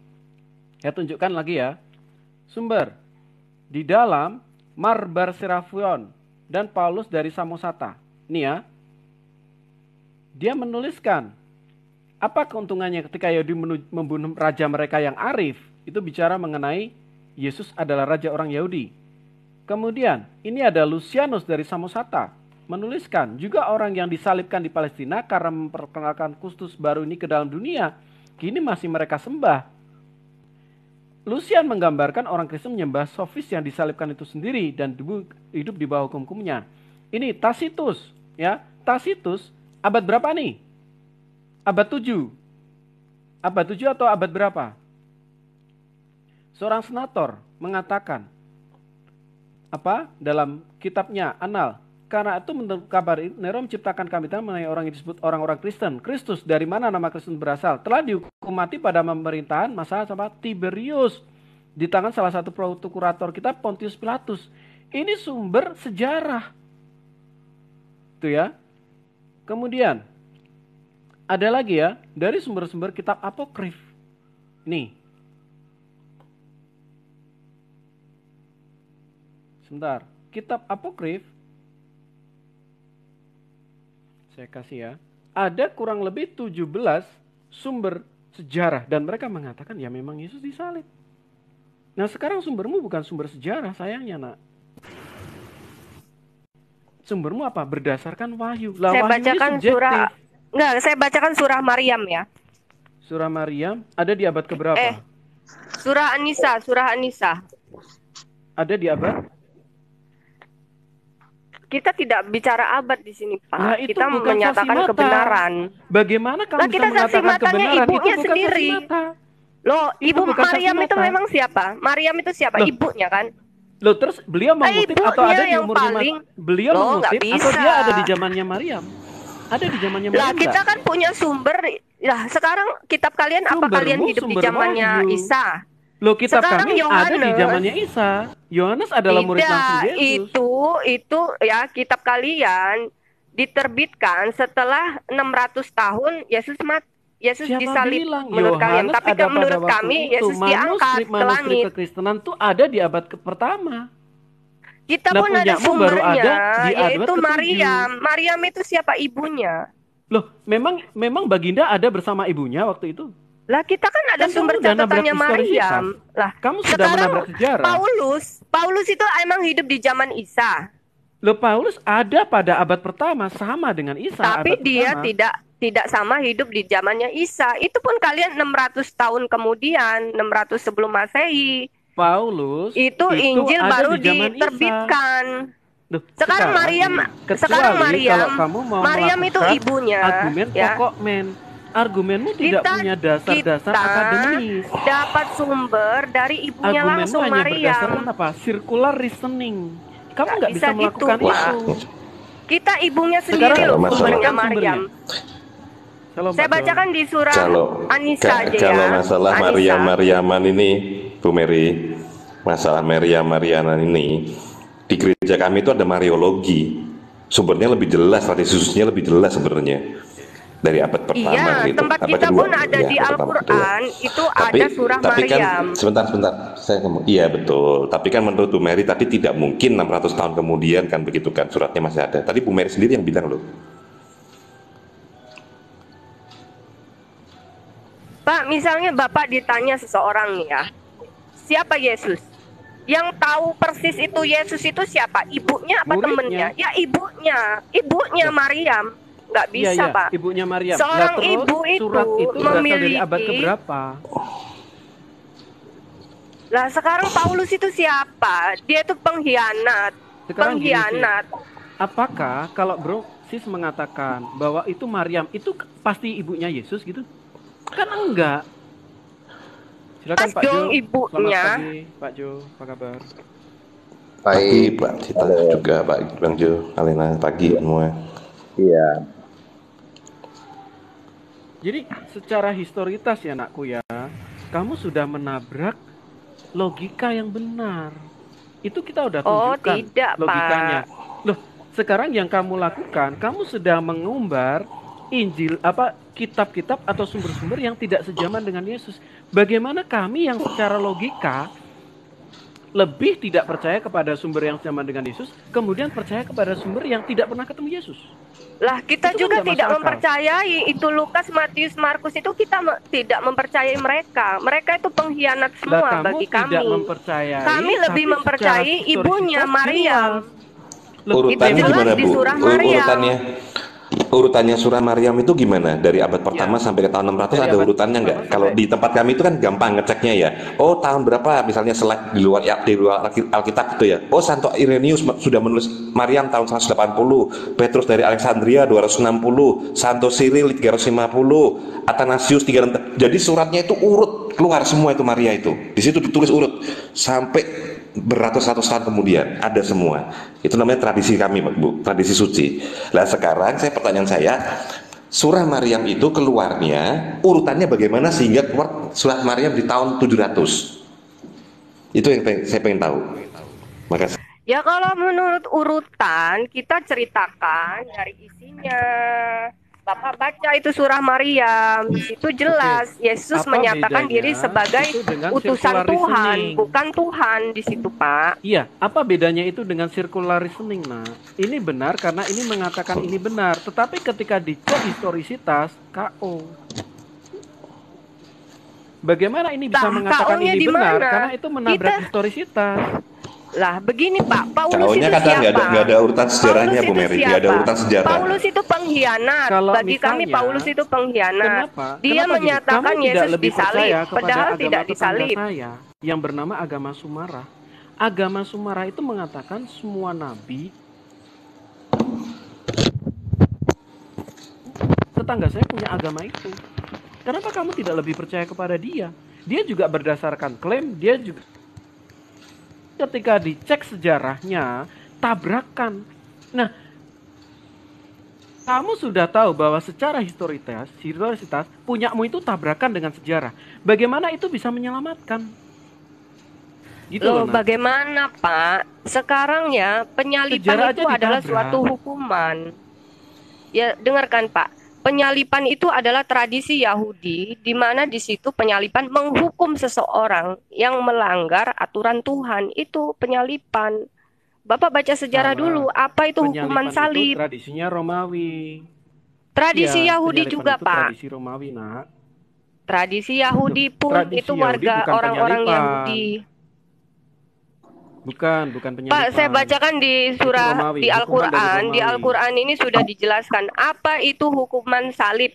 saya tunjukkan lagi ya. Sumber di dalam Marbar Serafion dan Paulus dari Samosata. Nih ya. Dia menuliskan apa keuntungannya ketika Yahudi membunuh raja mereka yang arif. Itu bicara mengenai Yesus adalah raja orang Yahudi. Kemudian ini ada Lucianus dari Samosata menuliskan juga orang yang disalibkan di Palestina karena memperkenalkan Kristus baru ini ke dalam dunia. Kini masih mereka sembah. Lucian menggambarkan orang Kristen menyembah sofis yang disalibkan itu sendiri dan hidup di bawah hukum-hukumnya. Ini Tacitus, ya. Tacitus abad berapa nih? Abad 7. Abad 7 atau abad berapa? Seorang senator mengatakan apa dalam kitabnya Annal, karena itu menurut kabar Nero menciptakan kami mengenai orang yang disebut orang-orang Kristen. Kristus, dari mana nama Kristen berasal? Telah dihukum mati pada pemerintahan masa sama Tiberius di tangan salah satu prokurator kita Pontius Pilatus. Ini sumber sejarah. Itu ya. Kemudian ada lagi ya dari sumber-sumber kitab apokrif. Nih. Sebentar, kitab apokrif saya kasih ya. Ada kurang lebih 17 sumber sejarah dan mereka mengatakan ya memang Yesus disalib. Nah, sekarang sumbermu bukan sumber sejarah sayangnya, Nak. Sumbermu apa? Berdasarkan wahyu. Lah, Saya wahyu bacakan ini subjektif. saya bacakan surah Maryam ya. Surah Maryam ada di abad keberapa? Surah An-Nisa. Ada di abad? Kita tidak bicara abad di sini, Pak. Nah, itu kita bukan menyatakan saksi mata. Kebenaran. Bagaimana kamu bisa kita saksi mengatakan matanya kebenaran? Itu ibunya bukan sendiri. saksi mata. Loh, Itu ibu bukan saksi Maryam itu mata. memang siapa? Maryam itu siapa? Loh. Ibunya kan? Loh, terus beliau mengutip atau ibunya ada di yang umur paling- beliau Loh, mengutip nggak atau bisa. dia ada di zamannya Maryam? Ada di zamannya Maryam Lah, kita nggak? kan punya sumber. Lah, sekarang kitab kalian apa Sumbermu kalian hidup di sumber zamannya wahyu. Isa? Loh, kitab Sekarang kami ada di Yohanes. zamannya Isa. Yohanes adalah murid langsung Yesus. itu ya kitab kalian diterbitkan setelah 600 tahun Yesus Siapa disalib bilang menurut kalian. Yohanes Tapi ada pada menurut waktu kami itu? Yesus diangkat ke Manuskrip langit. kekristenan tuh ada di abad pertama. Kita Lah, pun ada punyamu baru sumbernya, ada di abad yaitu ke-7. Maryam. Maryam itu siapa ibunya? Loh, memang Baginda ada bersama ibunya waktu itu? Lah kita kan ada Kan sumber kamu udah nabrak catatannya historisitas. Maryam. Lah Kamu sudah sekarang menabrak sejarah. Paulus itu emang hidup di zaman Isa. Loh, Paulus ada pada abad pertama sama dengan Isa. Tapi abad dia pertama. tidak sama hidup di zamannya Isa. Itu pun kalian 600 tahun kemudian, 600 sebelum Masehi. Paulus itu Injil ada baru di zaman Isa. diterbitkan. Loh, Sekarang Maryam, kalau kamu mau Maryam itu melakukan ibunya, argumen ya. pokok, argumenmu tidak punya dasar-dasar akademis. Dapat sumber dari ibunya Argumenmu langsung hanya Maryam. berdasarkan apa? Circular reasoning. Kamu nggak bisa bisa melakukan gitu, itu. Kita ibunya sendiri Sekarang loh sumbernya sumbernya. Maryam. Shalom, Saya Pak John. bacakan di surah Anisa aja ya. Kalau masalah Anisa. Mariaman ini, Bu Mary, masalah Marianan ini, di gereja kami itu ada Mariologi. Sumbernya lebih jelas, tradisi susunya lebih jelas sebenarnya. Dari abad pertama Iya, gitu. tempat Abad kita kedua, pun ada ya, di abad pertama, betul. Al-Quran, itu ada surah tapi Maryam. kan, sebentar, saya ngomong, iya betul. Tapi kan menurut Bu Mary, tapi tidak mungkin 600 tahun kemudian kan begitu kan, suratnya masih ada. Tadi Bu Mary sendiri yang bilang loh. Pak, misalnya Bapak ditanya seseorang nih ya, siapa Yesus? Yang tahu persis itu Yesus itu siapa? Ibunya apa Muridnya. temennya? Ya ibunya Maryam. Nggak bisa, Iya, Pak. ibunya Maryam. Seorang Lah, terus ibu itu surat itu berasal dari memiliki- abad keberapa? Lah sekarang Paulus itu siapa? Dia itu pengkhianat. Sekarang gini, Pengkhianat. Apakah kalau Bro Sis mengatakan bahwa itu Maryam itu pasti ibunya Yesus gitu? Kan enggak. Silakan Pas Pak dong Jo. ibunya. Selamat pagi, Pak Jo. Apa kabar? Pagi Pak Cita juga, Pak Bang Jo, Alena, pagi semua. Iya. Jadi secara historitas ya anakku ya, kamu sudah menabrak logika yang benar. Itu kita udah Oh, tunjukkan tidak, logikanya. Pak. Loh, sekarang yang kamu lakukan, kamu sedang mengumbar Injil kitab-kitab atau sumber-sumber yang tidak sejaman dengan Yesus. Bagaimana kami yang secara logika lebih tidak percaya kepada sumber yang sejaman dengan Yesus, kemudian percaya kepada sumber yang tidak pernah ketemu Yesus? Lah kita Itu juga kan nggak tidak masuk akal. mempercayai itu Lukas, Matius, Markus itu kita tidak mempercayai mereka. Mereka itu pengkhianat Lah, semua kamu bagi tidak kami. mempercayai, Kami lebih tapi mempercayai secara ibunya historisitas Maryam. Loh, Urutannya jelas gimana di Bu? surah Maryam. Urutannya surah Maryam itu gimana? Dari abad pertama sampai ke tahun 600 Dari ada abad urutannya nggak? pertama Kalau sampai- di tempat kami itu kan gampang ngeceknya ya. Oh tahun berapa? Misalnya di luar Alkitab itu ya. Oh Santo Irenaeus sudah menulis Maryam tahun 180, Petrus dari Alexandria 260, Santo Cyril 350, Athanasius 300. Jadi suratnya itu urut keluar semua itu Maria itu. Di situ ditulis urut sampai beratus-ratus tahun kemudian ada semua. Itu namanya tradisi kami, Bu, tradisi suci. Nah sekarang pertanyaan saya, surah Maryam itu keluarnya urutannya bagaimana sehingga keluar surah Maryam di tahun 700? Itu yang saya pengen tahu. Makasih. Ya kalau menurut urutan kita ceritakan dari isinya. Bapak baca itu surah Maryam, di situ jelas Yesus Apa menyatakan bedanya diri sebagai itu dengan utusan circular Tuhan, reasoning? bukan Tuhan di situ, Pak. Iya, apa bedanya itu dengan circular reasoning, Nak? Ini benar karena ini mengatakan ini benar, tetapi ketika dicek historisitas, KO. Bagaimana ini bisa Nah, mengatakan KO-nya ini di benar? mana? Karena itu menabrak Kita- historisitas. Lah begini Pak, Paulus Calonnya itu kata siapa? nggak ada urutan sejarahnya, Paulus Bu itu Mary. siapa? Nggak ada urutan sejarah. Paulus itu pengkhianat. Kalau Bagi kami misalnya, Paulus itu pengkhianat. Kenapa? Dia Kenapa gini? menyatakan Kamu tidak Yesus lebih disalib, percaya kepada padahal agama tidak tetangga disalib. saya yang bernama agama Sumarah. Agama Sumarah itu mengatakan semua nabi. Tetangga saya punya agama itu. Kenapa kamu tidak lebih percaya kepada dia? Dia juga berdasarkan klaim, dia juga ketika dicek sejarahnya tabrakan. Nah, kamu sudah tahu bahwa secara historisitas punyamu itu tabrakan dengan sejarah. Bagaimana itu bisa menyelamatkan? Gitu Loh, Nak. bagaimana Pak? Sekarang ya penyalipan Sejarah itu aja adalah ditabrak. suatu hukuman. Ya dengarkan Pak, penyalipan itu adalah tradisi Yahudi, di mana di situ penyalipan menghukum seseorang yang melanggar aturan Tuhan. Itu penyalipan. Bapak baca sejarah Salah. dulu, apa itu Penyalipan hukuman itu salib? tradisinya Romawi. Tradisi Iya, Yahudi penyalipan juga itu Pak. Tradisi Romawi, Nak. Tradisi Yahudi pun tradisi itu Yahudi warga bukan orang-orang penyalipan. Yahudi. Bukan penyalipan. Pak, saya bacakan di surah Romawi, di hukuman Al-Quran. dari Di Romawi. Al-Quran ini sudah dijelaskan apa itu hukuman salib.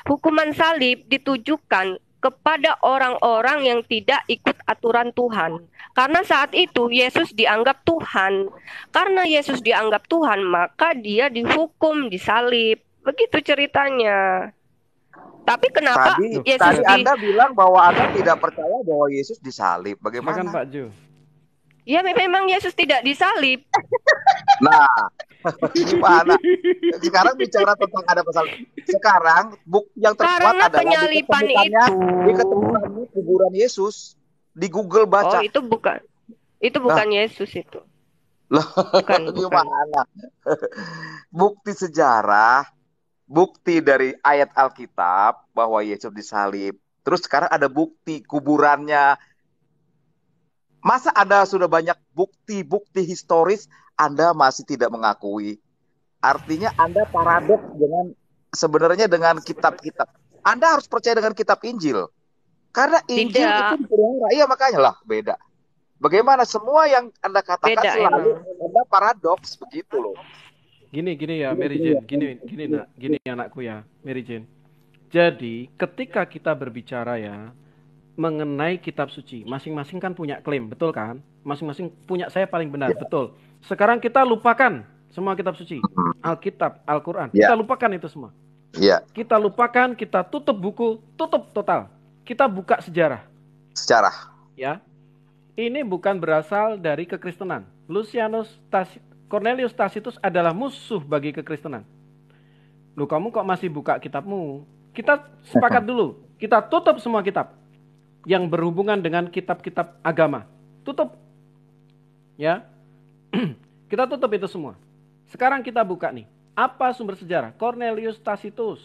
Hukuman salib ditujukan kepada orang-orang yang tidak ikut aturan Tuhan. Karena saat itu Yesus dianggap Tuhan. Karena Yesus dianggap Tuhan, maka dia dihukum, disalib. Begitu ceritanya. Tapi kenapa Yesus Tadi Anda bilang bahwa Anda tidak percaya bahwa Yesus disalib. Silakan Bagaimana? Pak Jo. Ya memang Yesus tidak disalib. Nah, gimana? Sekarang bicara tentang ada pasal. Sekarang bukti yang terkuat Karena adalah penyalipan diketemukannya kuburan Yesus. Di Google baca. Oh, itu bukan Yesus itu. Loh, Bukan. gimana? Bukti sejarah, bukti dari ayat Alkitab bahwa Yesus disalib. Terus sekarang ada bukti kuburannya. Masa ada sudah banyak bukti-bukti historis, Anda masih tidak mengakui? Artinya Anda paradoks sebenarnya dengan kitab-kitab. Anda harus percaya dengan kitab Injil. Karena Injil itu dipelihara. Iya, makanya lah beda. Bagaimana semua yang Anda katakan Beda, selalu Anda paradoks begitu loh. Gini ya Mary Jane, gini anakku ya Mary Jane. Jadi ketika kita berbicara ya mengenai kitab suci, masing-masing kan punya klaim, betul kan? Masing-masing punya saya paling benar, betul. Sekarang kita lupakan semua kitab suci, Alkitab, Al-Quran, kita lupakan itu semua. Kita lupakan, kita tutup buku, tutup total. Kita buka sejarah. Ya, ini bukan berasal dari kekristenan. Cornelius Tacitus adalah musuh bagi kekristenan. Loh, kamu kok masih buka kitabmu? Kita sepakat dulu, kita tutup semua kitab yang berhubungan dengan kitab-kitab agama. Tutup. Ya. Kita tutup itu semua. Sekarang kita buka nih. Apa sumber sejarah? Cornelius Tacitus.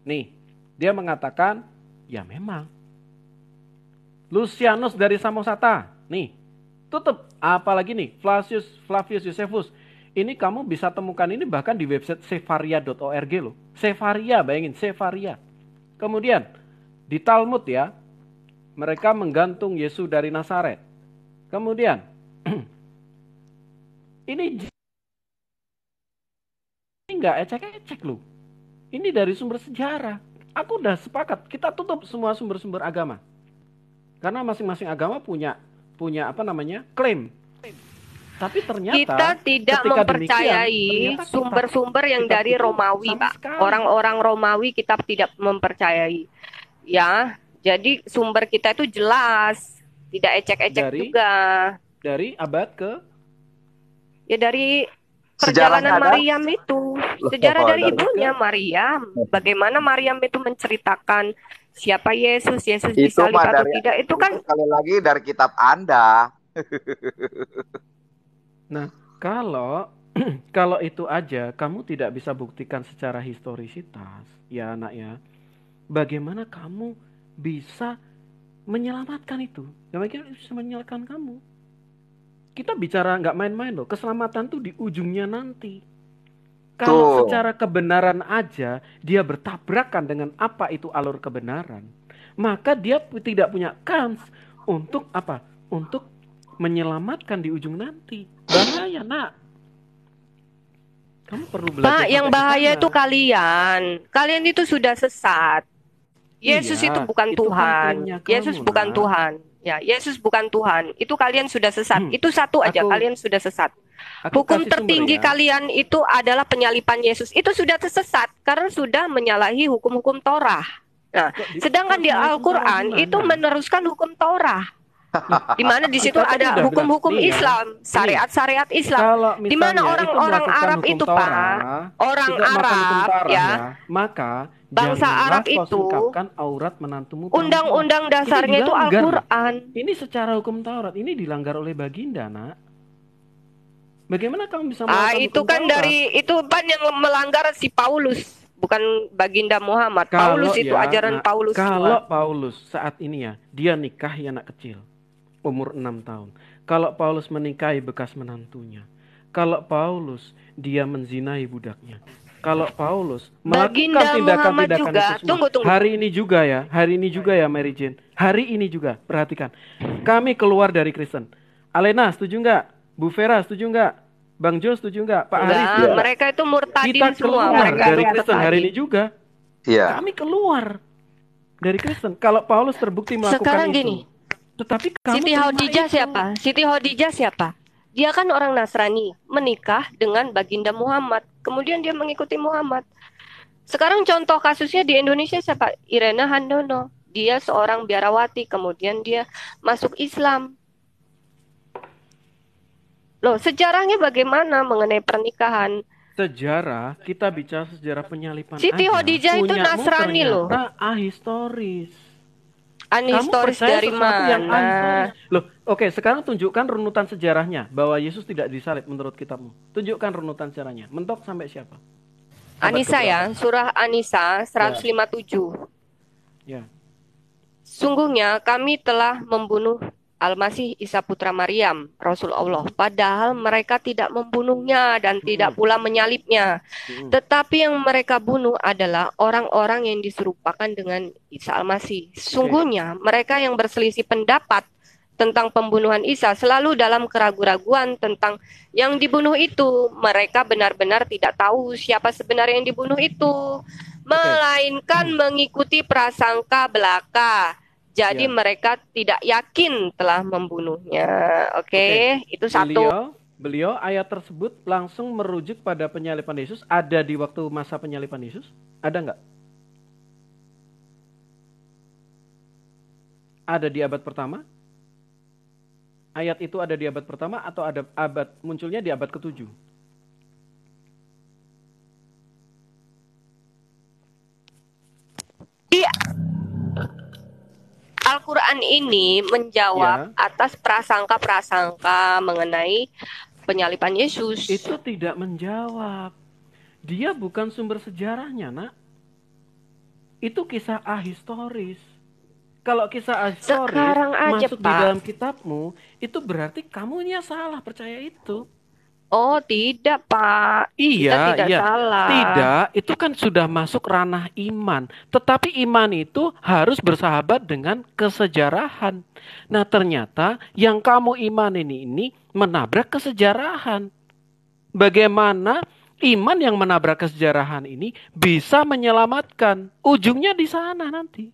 Nih, dia mengatakan, ya memang. Lucianus dari Samosata. Nih, tutup. Apalagi nih, Flavius Josephus. Ini kamu bisa temukan ini bahkan di website sefaria.org loh. Sefaria, bayangin, Sefaria. Kemudian, di Talmud ya, mereka menggantung Yesus dari Nazaret. Kemudian, ini nggak ecek-ecek loh. Ini dari sumber sejarah. Aku udah sepakat, kita tutup semua sumber-sumber agama. Karena masing-masing agama punya klaim. Tapi ternyata kita tidak mempercayai sumber-sumber yang dari Romawi, Pak. Orang-orang Romawi kita tidak mempercayai. Ya, jadi sumber kita itu jelas, tidak ecek-ecek juga. Dari abad ke? Ya dari perjalanan Maryam itu. Sejarah dari ibunya Maryam. Bagaimana Maryam itu menceritakan siapa Yesus disalib atau tidak. Itu kan sekali lagi dari kitab Anda. Nah, kalau itu aja kamu tidak bisa buktikan secara historisitas, ya anak ya. Bagaimana kamu bisa menyelamatkan itu? Bagaimana bisa menyelamatkan kamu? Kita bicara nggak main-main loh. Keselamatan tuh di ujungnya nanti. Kalau secara kebenaran aja dia bertabrakan dengan apa itu alur kebenaran, maka dia tidak punya kans untuk apa? Untuk menyelamatkan di ujung nanti. Bahaya, nak. Kamu perlu belajar. Pak, yang bahaya itu kalian itu sudah sesat. Yesus itu bukan Tuhan. Yesus bukan Tuhan. Ya, Yesus bukan Tuhan. Itu kalian sudah sesat. Itu satu aja, kalian sudah sesat. Hukum tertinggi kalian itu adalah penyalipan Yesus. Itu sudah tersesat karena sudah menyalahi hukum-hukum Torah. Nah, sedangkan di Al-Quran itu meneruskan hukum Torah. Di mana di situ ada hukum-hukum Islam, syariat-syariat Islam. Di mana orang-orang Arab itu, Pak, orang Arab ya, maka bangsa Arab itu aurat menantumu. Undang-undang dasarnya itu Al-Quran. Ini secara hukum Taurat ini dilanggar oleh Baginda, nak. Bagaimana kamu bisa itu kan itu kan yang melanggar si Paulus, bukan Baginda Muhammad. Paulus itu ajaran Paulus. Kalau Paulus saat ini ya, dia nikahi anak kecil umur 6 tahun. Kalau Paulus menikahi bekas menantunya. Kalau Paulus dia menzinai budaknya. Kalau Paulus melakukan tindakan-tindakan itu semua. Hari ini juga ya Mary Jane. Hari ini juga, perhatikan. Kami keluar dari Kristen. Alena setuju nggak? Bu Vera setuju nggak? Bang Jo setuju nggak? Pak Haris? Mereka itu murtadin kita semua. Kita keluar dari Kristen hari ini juga. Iya. Kami keluar dari Kristen. Kalau Paulus terbukti melakukan Sekarang itu, gini, tetapi kamu Siti terima Khadijah itu. siapa? Siti Khadijah siapa? Dia kan orang Nasrani, menikah dengan baginda Muhammad. Kemudian dia mengikuti Muhammad. Sekarang contoh kasusnya di Indonesia siapa? Irena Handono. Dia seorang biarawati, kemudian dia masuk Islam. Loh, sejarahnya bagaimana mengenai pernikahan? Sejarah, kita bicara sejarah penyalipan Siti aja. Khadijah itu Punyamu Nasrani loh. ternyata ahistoris. Ahistoris percaya dari sesuatu yang mana? ahistoris. Loh, oke, sekarang tunjukkan runutan sejarahnya bahwa Yesus tidak disalib menurut kitabmu. Tunjukkan runutan sejarahnya. Mentok sampai siapa? Abad Anisa keberapa? ya, surah Anisa 157. Ya. Sungguhnya kami telah membunuh Al-Masih Isa putra Maryam, Rasul Allah. Padahal mereka tidak membunuhnya dan tidak pula menyalibnya. Tetapi yang mereka bunuh adalah orang-orang yang diserupakan dengan Isa Al-Masih. Sungguhnya mereka yang berselisih pendapat tentang pembunuhan Isa selalu dalam keraguan-raguan tentang yang dibunuh itu. Mereka benar-benar tidak tahu siapa sebenarnya yang dibunuh itu, melainkan mengikuti prasangka belaka. Jadi mereka tidak yakin telah membunuhnya. Oke, itu satu. Beliau ayat tersebut langsung merujuk pada penyalipan Yesus. Ada di waktu masa penyalipan Yesus? Ada nggak? Ada di abad pertama? Ayat itu ada di abad pertama atau ada munculnya di abad ke-7? Iya. Al-Quran ini menjawab atas prasangka-prasangka mengenai penyalipan Yesus. Itu tidak menjawab. Dia bukan sumber sejarahnya, Nak. Itu kisah ahistoris. Kalau kisah ahistoris masuk di dalam kitabmu, itu berarti kamunya salah percaya itu. Oh, tidak, Pak. Iya, Kita tidak salah. Tidak, itu kan sudah masuk ranah iman. Tetapi iman itu harus bersahabat dengan kesejarahan. Nah, ternyata yang kamu imanin ini menabrak kesejarahan. Bagaimana iman yang menabrak kesejarahan ini bisa menyelamatkan? Ujungnya di sana nanti.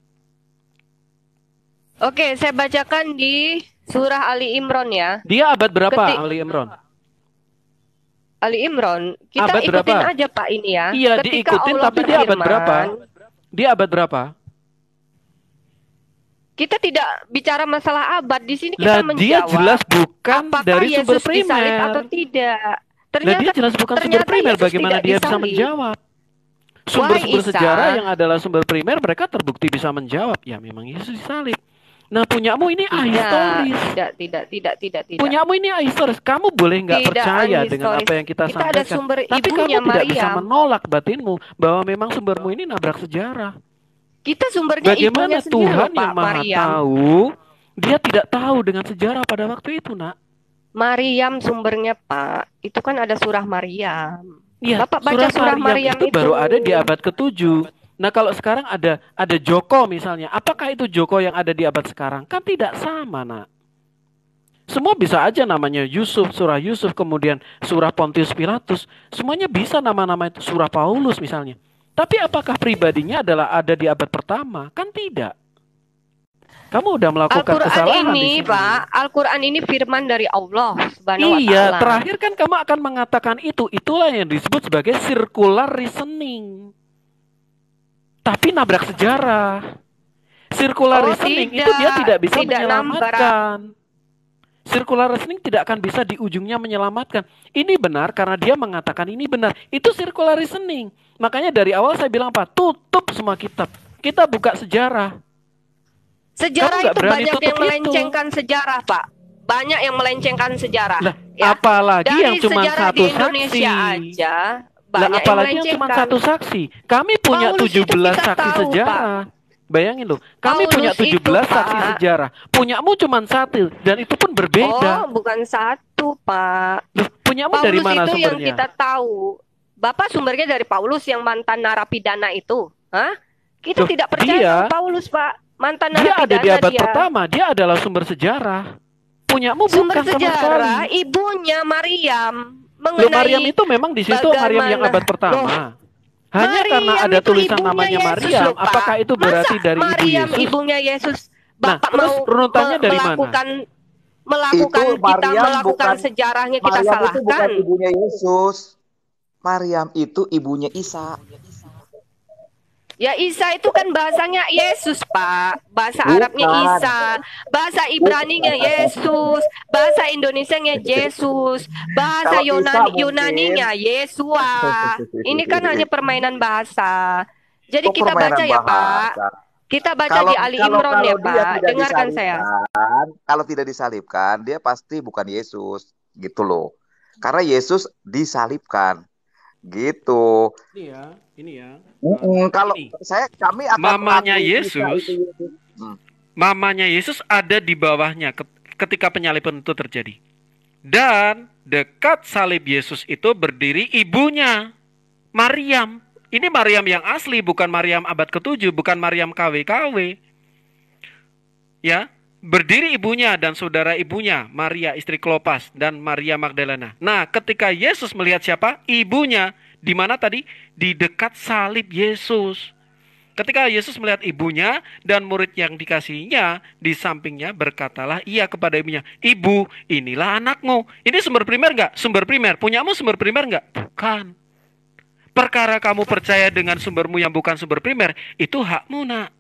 Oke, saya bacakan di surah Ali Imran ya. Dia abad berapa Ali Imran? Ali Imran, kita abad ikutin berapa? aja Pak ini ya. Iya, ketika diikutin, Allah tapi dia abad berapa? Dia abad berapa? Kita tidak bicara masalah abad di sini, Lah, kita menjawab. dia jelas bukan apakah dari sumber Yesus disalib primer atau tidak. Lah, dia jelas bukan sumber primer. Yesus Bagaimana tidak dia bisa disalib. menjawab? Sumber-sumber Isa. sejarah yang adalah sumber primer mereka terbukti bisa menjawab. Ya, memang Yesus disalib. Nah, punyamu ini ahistoris. Tidak. Punyamu ini ahistoris. Kamu boleh nggak Tidak percaya ahistoris. dengan apa yang kita Kita sampaikan. ada sumber Tapi kamu ibunya, tidak bisa Maryam. menolak batinmu bahwa memang sumbermu ini nabrak sejarah. Kita sumbernya Bagaimana ibunya sendiri Tuhan loh, yang Pak, maha Maryam. tahu, dia tidak tahu dengan sejarah pada waktu itu, Nak. Maryam sumbernya, Pak. Itu kan ada surah Maryam. Iya, Bapak baca surah Maryam itu baru ada di abad ke-7. Nah, kalau sekarang ada Joko misalnya, apakah itu Joko yang ada di abad sekarang? Kan tidak sama, Nak. Semua bisa aja namanya Yusuf, surah Yusuf, kemudian surah Pontius Pilatus. Semuanya bisa nama-nama itu, surah Paulus misalnya. Tapi apakah pribadinya adalah ada di abad pertama? Kan tidak. Kamu udah melakukan kesalahan ini, di sini. Pak. Al-Quran ini firman dari Allah Subhanahu wa Iya, Ta'ala. terakhir kan kamu akan mengatakan itu. Itulah yang disebut sebagai circular reasoning. Tapi nabrak sejarah. Circular reasoning itu dia tidak bisa menyelamatkan. Circular reasoning tidak akan bisa di ujungnya menyelamatkan. Ini benar karena dia mengatakan ini benar. Itu circular reasoning. Makanya dari awal saya bilang apa? Tutup semua kitab. Kita buka sejarah. Sejarah itu banyak yang melencengkan sejarah, Pak. Banyak yang melencengkan sejarah. Lah, apalagi dari yang cuma sejarah satu di Indonesia saksi. aja. Lah, Banyak apalagi yang yang cuma satu saksi. Kami punya Paulus itu 17 kita saksi tahu, sejarah. Bayangin loh, kami Paulus punya 17 itu, saksi Pak. sejarah. Punyamu cuma satu dan itu pun berbeda. Oh, bukan satu, Pak. Loh, punyamu Paulus dari mana itu yang sumbernya? kita tahu. Bapak sumbernya dari Paulus yang mantan narapidana itu. Hah? Kita Loh, tidak percaya sama Paulus, Pak. Mantan Dia narapidana ada di abad dia. pertama, dia adalah sumber sejarah. Punyamu Sumber bukan sama sejarah sekali. ibunya Maryam Loh, mengenai Maryam itu memang di situ Maryam yang abad pertama. Loh, Hanya karena Maryam ada itu tulisan ibunya namanya Yesus Maryam, loh, Pak. apakah itu Masa berarti dari ibu Maryam Yesus? ibunya Yesus, Nah, Bapak terus mau runutannya dari mana? melakukan Itu kita Maryam melakukan bukan sejarahnya kita Maryam itu bukan salahkan? ibunya Yesus. Maryam itu ibunya Isa. Ya Isa itu kan bahasanya Yesus, Pak. Bahasa Arabnya Bukan. Isa, bahasa Ibraninya Yesus, bahasa Indonesianya Yesus, bahasa Kalau Isa mungkin. Yunaninya Yesua. Ini kan hanya permainan bahasa. Jadi Kok kita permainan baca ya, Pak. bahasa? Kita baca Kalau di Ali kalau Imran kalau ya, dia Pak. tidak Dengarkan saya. kalau tidak disalibkan, dia pasti bukan Yesus, gitu loh. Karena Yesus disalibkan, gitu. Ini ya. Kalau Ini. kami akan Mamanya mengakui Isa Yesus, itu Yesus. mamanya Yesus ada di bawahnya ketika penyaliban itu terjadi. Dan dekat salib Yesus itu berdiri ibunya, Maryam. Ini Maryam yang asli, bukan Maryam abad ke-7, bukan Maryam KW-KW. Ya, berdiri ibunya dan saudara ibunya, Maria istri Klopas dan Maria Magdalena. Nah, ketika Yesus melihat siapa? Ibunya. Di mana tadi? Di dekat salib Yesus. Ketika Yesus melihat ibunya dan murid yang dikasihinya di sampingnya, berkatalah ia kepada ibunya, "Ibu, inilah anakmu." Ini sumber primer nggak? Sumber primer. Punyamu sumber primer nggak? Bukan. Perkara kamu percaya dengan sumbermu yang bukan sumber primer, itu hakmu, nak.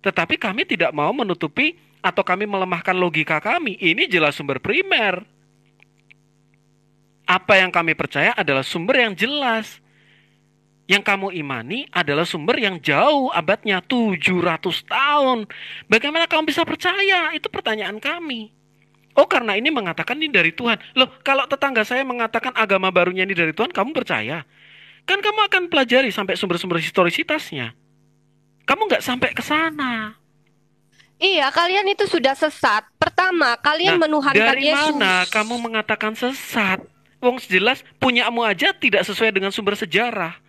Tetapi kami tidak mau menutupi atau kami melemahkan logika kami. Ini jelas sumber primer. Apa yang kami percaya adalah sumber yang jelas. Yang kamu imani adalah sumber yang jauh abadnya 700 tahun. Bagaimana kamu bisa percaya? Itu pertanyaan kami. Oh, karena ini mengatakan ini dari Tuhan. Loh, kalau tetangga saya mengatakan agama barunya ini dari Tuhan, kamu percaya? Kan kamu akan pelajari sampai sumber-sumber historisitasnya. Kamu nggak sampai ke sana. Iya, kalian itu sudah sesat. Pertama, kalian menuhankan dari Yesus. mana kamu mengatakan sesat? Wong jelas punyamu aja tidak sesuai dengan sumber sejarah.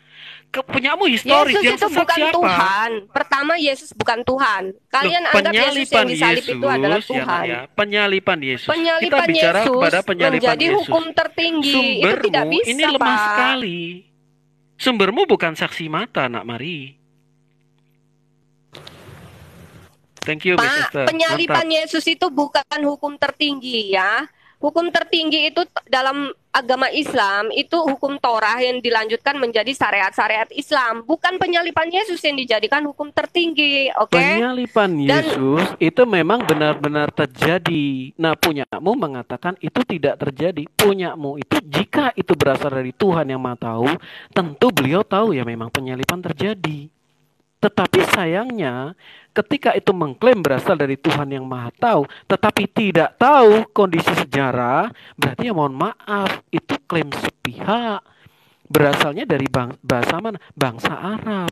Punyamu historis. Yesus yang itu sesat bukan siapa? Tuhan. Pertama, Yesus bukan Tuhan. Kalian anggap Yesus yang disalib itu adalah Tuhan. Ya, penyalipan Yesus. Penyalipan Kita bicara Yesus kepada penyalipan menjadi Yesus. hukum tertinggi. Sumbermu itu tidak bisa, ini lemah Pak. sekali. Sumbermu bukan saksi mata, Nak Mari. Thank you, Pak, Esther. penyalipan Mantap. Yesus itu bukan hukum tertinggi ya. Hukum tertinggi itu dalam agama Islam itu hukum Torah yang dilanjutkan menjadi syariat-syariat Islam. Bukan penyalipan Yesus yang dijadikan hukum tertinggi, oke? Penyalipan Yesus itu memang benar-benar terjadi. Nah, punyamu mengatakan itu tidak terjadi. Punyamu itu jika itu berasal dari Tuhan yang Maha Tahu, tentu beliau tahu ya memang penyalipan terjadi. Tetapi sayangnya ketika itu mengklaim berasal dari Tuhan yang Maha Tahu, tetapi tidak tahu kondisi sejarah, berarti ya mohon maaf, itu klaim sepihak. Berasalnya dari bahasa mana? Bangsa Arab.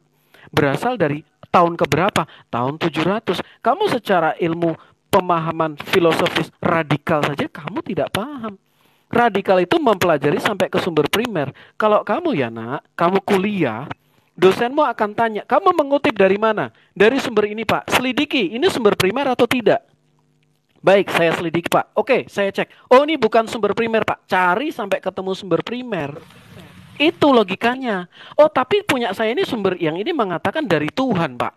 Berasal dari tahun keberapa? Tahun 700. Kamu secara ilmu pemahaman filosofis radikal saja kamu tidak paham. Radikal itu mempelajari sampai ke sumber primer. Kalau kamu ya nak, kamu kuliah, dosenmu akan tanya, kamu mengutip dari mana? Dari sumber ini, Pak. Selidiki, ini sumber primer atau tidak? Baik, saya selidiki, Pak. Oke, saya cek. Oh, ini bukan sumber primer, Pak. Cari sampai ketemu sumber primer. Itu logikanya. Oh, tapi punya saya ini sumber yang ini mengatakan dari Tuhan, Pak.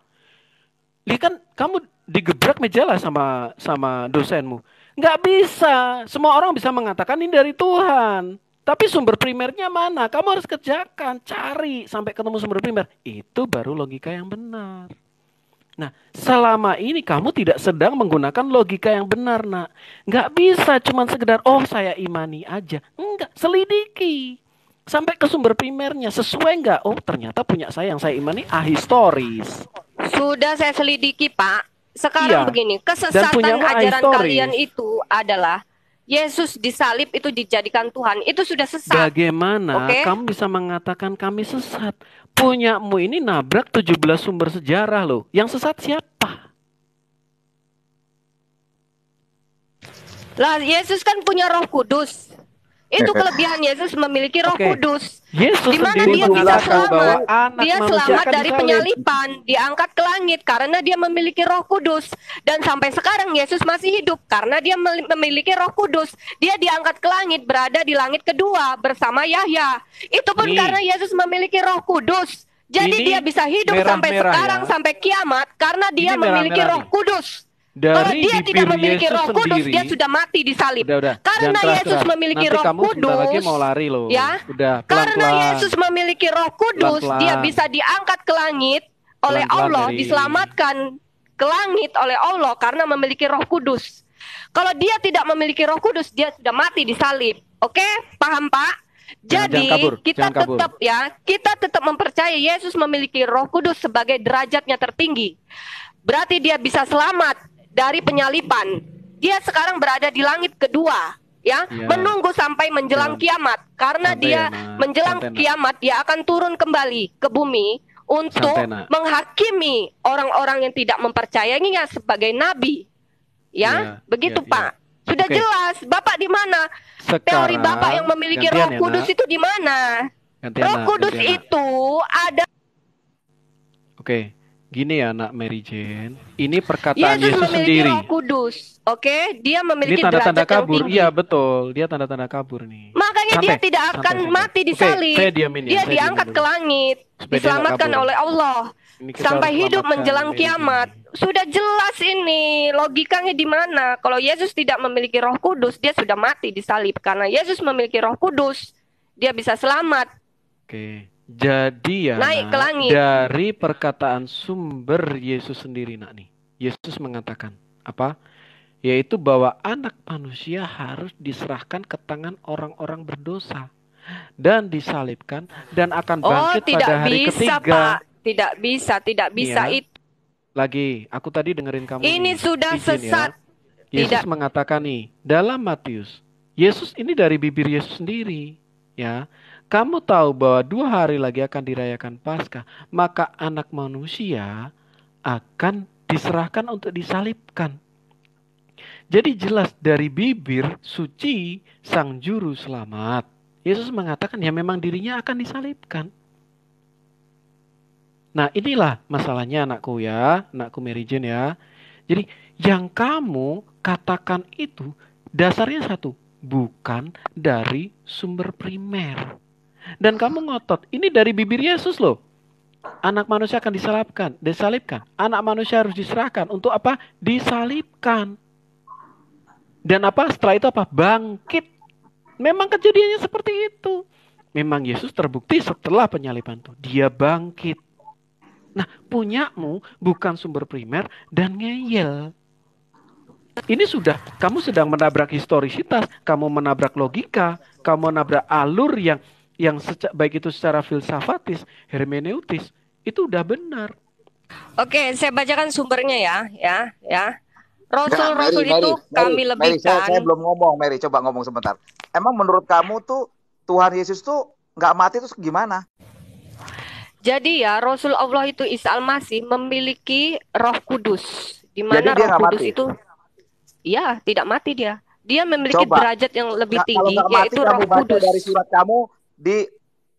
Lihat kan kamu digebrak meja lah sama dosenmu. Nggak bisa. Semua orang bisa mengatakan ini dari Tuhan. Tapi sumber primernya mana? Kamu harus kerjakan, cari sampai ketemu sumber primer. Itu baru logika yang benar. Nah, selama ini kamu tidak sedang menggunakan logika yang benar, nak. Nggak bisa cuma sekedar, oh saya imani aja. Enggak, selidiki. Sampai ke sumber primernya, sesuai nggak? Oh ternyata punya saya yang saya imani ahistoris. Sudah saya selidiki, Pak. Sekarang begini, kesesatan ajaran ahistoris. kalian itu adalah Yesus disalib itu dijadikan Tuhan. Itu sudah sesat. Bagaimana kamu bisa mengatakan kami sesat? Punyamu ini nabrak 17 sumber sejarah loh. Yang sesat siapa? Lah, Yesus kan punya Roh Kudus. Itu kelebihan Yesus memiliki Roh Kudus. Yesus Di mana sendiri dia bisa mengatakan bahwa selamat? anak Dia manusia selamat akan dari disalib. penyalipan, diangkat ke langit karena dia memiliki Roh Kudus. Dan sampai sekarang Yesus masih hidup karena dia memiliki Roh Kudus. Dia diangkat ke langit, berada di langit kedua bersama Yahya. Itu pun Nih. karena Yesus memiliki Roh Kudus. Jadi Ini dia bisa hidup sampai merah-merah sekarang, ya. sampai kiamat karena dia Ini memiliki merah-merah Roh nih. Kudus. Kalau Dari dia tidak bibir memiliki Yesus Roh Kudus, sendiri. dia sudah mati disalib. Udah. Karena Jangan Yesus keras-keras. memiliki Nanti Roh kamu sebentar lagi Kudus, mau lari loh. ya. Udah, Karena pelan-pelan. Yesus memiliki Roh Kudus, Pelan-pelan. dia bisa diangkat ke langit oleh Pelan-pelan, Allah, Mary. diselamatkan ke langit oleh Allah karena memiliki Roh Kudus. Kalau dia tidak memiliki Roh Kudus, dia sudah mati disalib. Oke, paham Pak? Jadi Jangan kabur, kita jangan kabur. tetap ya, kita tetap mempercayai Yesus memiliki Roh Kudus sebagai derajatnya tertinggi. Berarti dia bisa selamat dari penyalipan. Dia sekarang berada di langit kedua, ya, Ya. menunggu sampai menjelang kiamat. Karena Santai dia ya, Nak. menjelang Santai, Nak. kiamat, dia akan turun kembali ke bumi untuk Santai, Nak. menghakimi orang-orang yang tidak mempercayainya sebagai nabi. Ya, begitu ya. Pak. Sudah Oke. jelas. Bapak di mana? Teori Sekarang, Bapak yang memiliki gantian Roh ya, Kudus Nak. itu di mana? Gantian, Roh Nak. Kudus Gantian, Nak. itu ada. Oke, gini ya Nak Mary Jane. Ini perkataan Yesus Yesus memiliki sendiri. Roh Kudus. Oke, dia Ini memiliki tanda-tanda derajat yang kabur. tinggi. Iya, betul. Dia tanda-tanda kabur nih. Makanya dia tidak akan mati disalib. Oke, saya diamin ya. Dia saya diangkat diamin ke dulu. langit, Supaya dia nggak diselamatkan kabur. oleh Allah. Ini kita Sampai harus hidup selamatkan menjelang Mary kiamat. Sudah jelas ini logikanya di mana. Kalau Yesus tidak memiliki Roh Kudus, dia sudah mati disalib. Karena Yesus memiliki Roh Kudus, dia bisa selamat. Oke. Jadi ya Naik Nak, ke langit. dari perkataan sumber Yesus sendiri Nak nih. Yesus mengatakan apa? Yaitu bahwa anak manusia harus diserahkan ke tangan orang-orang berdosa dan disalibkan dan akan bangkit tidak pada hari bisa, ketiga. Pak. Tidak bisa Ya. itu. Lagi, aku tadi dengerin kamu Ini nih. sudah Izin sesat. Ya. Yesus Tidak. mengatakan nih dalam Matius, Yesus ini dari bibir Yesus sendiri, ya. Kamu tahu bahwa 2 hari lagi akan dirayakan Paskah, maka anak manusia akan diserahkan untuk disalibkan. Jadi jelas dari bibir suci sang juru selamat. Yesus mengatakan ya memang dirinya akan disalibkan. Nah inilah masalahnya anakku ya, anakku Mary Jane ya. Jadi yang kamu katakan itu dasarnya satu, bukan dari sumber primer. Dan kamu ngotot, ini dari bibir Yesus loh. Anak manusia akan disalibkan. Anak manusia harus diserahkan untuk apa? Disalibkan. Dan apa? Setelah itu apa? Bangkit. Memang kejadiannya seperti itu. Memang Yesus terbukti setelah penyaliban itu. Dia bangkit. Nah, punyamu bukan sumber primer dan ngeyel. Ini sudah, kamu sedang menabrak historisitas, kamu menabrak logika, kamu menabrak alur yang baik itu secara filsafatis, hermeneutis, itu udah benar. Oke, saya bacakan sumbernya ya. Rasul Mary, itu kami Mary, lebihkan. saya belum ngomong, Mary, coba ngomong sebentar. Emang menurut kamu tuh Tuhan Yesus tuh nggak mati terus gimana? Jadi ya, Rasul Allah itu Isa Al-Masih memiliki Roh Kudus. Di Jadi mana dia Roh nggak Kudus mati? itu tidak mati dia. Dia memiliki Coba. derajat yang lebih Kalau tinggi, nggak mati, yaitu kamu Roh baca Kudus. dari surat kamu di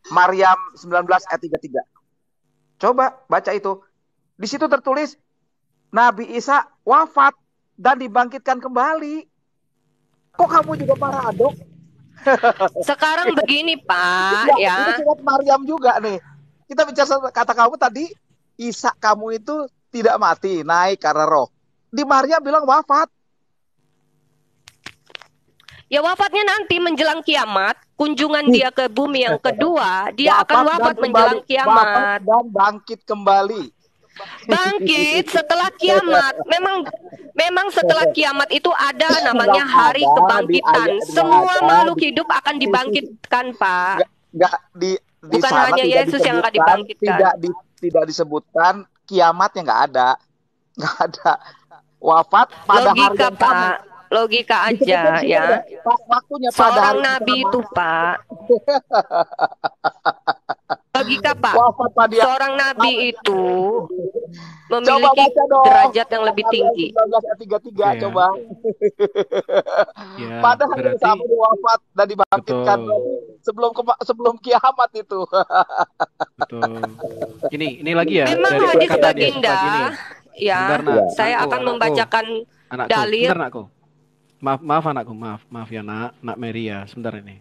Maryam 19 ayat 33. Coba baca itu. Di situ tertulis Nabi Isa wafat dan dibangkitkan kembali. Kok kamu juga paradok? Sekarang begini Pak, Ini ya. surat Maryam juga nih. Kita bicara kata kamu tadi, Isa kamu itu tidak mati, naik karena roh. Di Maryam bilang wafat. Ya wafatnya nanti menjelang kiamat, kunjungan dia ke bumi yang kedua, dia akan wafat dan menjelang kembali. Wafat kiamat. dan bangkit kembali. Bangkit setelah kiamat. Memang setelah kiamat itu ada namanya Nggak hari ada, kebangkitan. di ayat- Semua nggak ada. makhluk hidup akan dibangkitkan, Pak. Nggak di Bukan sana hanya tidak Yesus yang akan disebutkan, dibangkitkan. tidak disebutkan kiamatnya, nggak ada. Wafat pada hari Logika, yang sama. Pak. Logika aja Disebutkan sih ya. ada. Pas waktunya pada Seorang hari yang nabi sama. itu, Pak. Logika, Pak. Wafat pada Seorang nabi itu Coba memiliki baca dong. derajat yang lebih Maryam tinggi. 19 ayat 33 Iya. coba. Ya, Pada hari yang berarti sama dia wafat dan dibangkitkan. betul. Berarti sebelum kiamat itu. Betul. Ini lagi ya Memang dari hadis perkataan Yesus baginda, pagi ini ya. ya, Sebentar nak, saya anakku, akan anakku, membacakan anakku. dalil. Sebentar anakku. Maaf anakku, maaf ya nak Mary ya. Sebentar ini.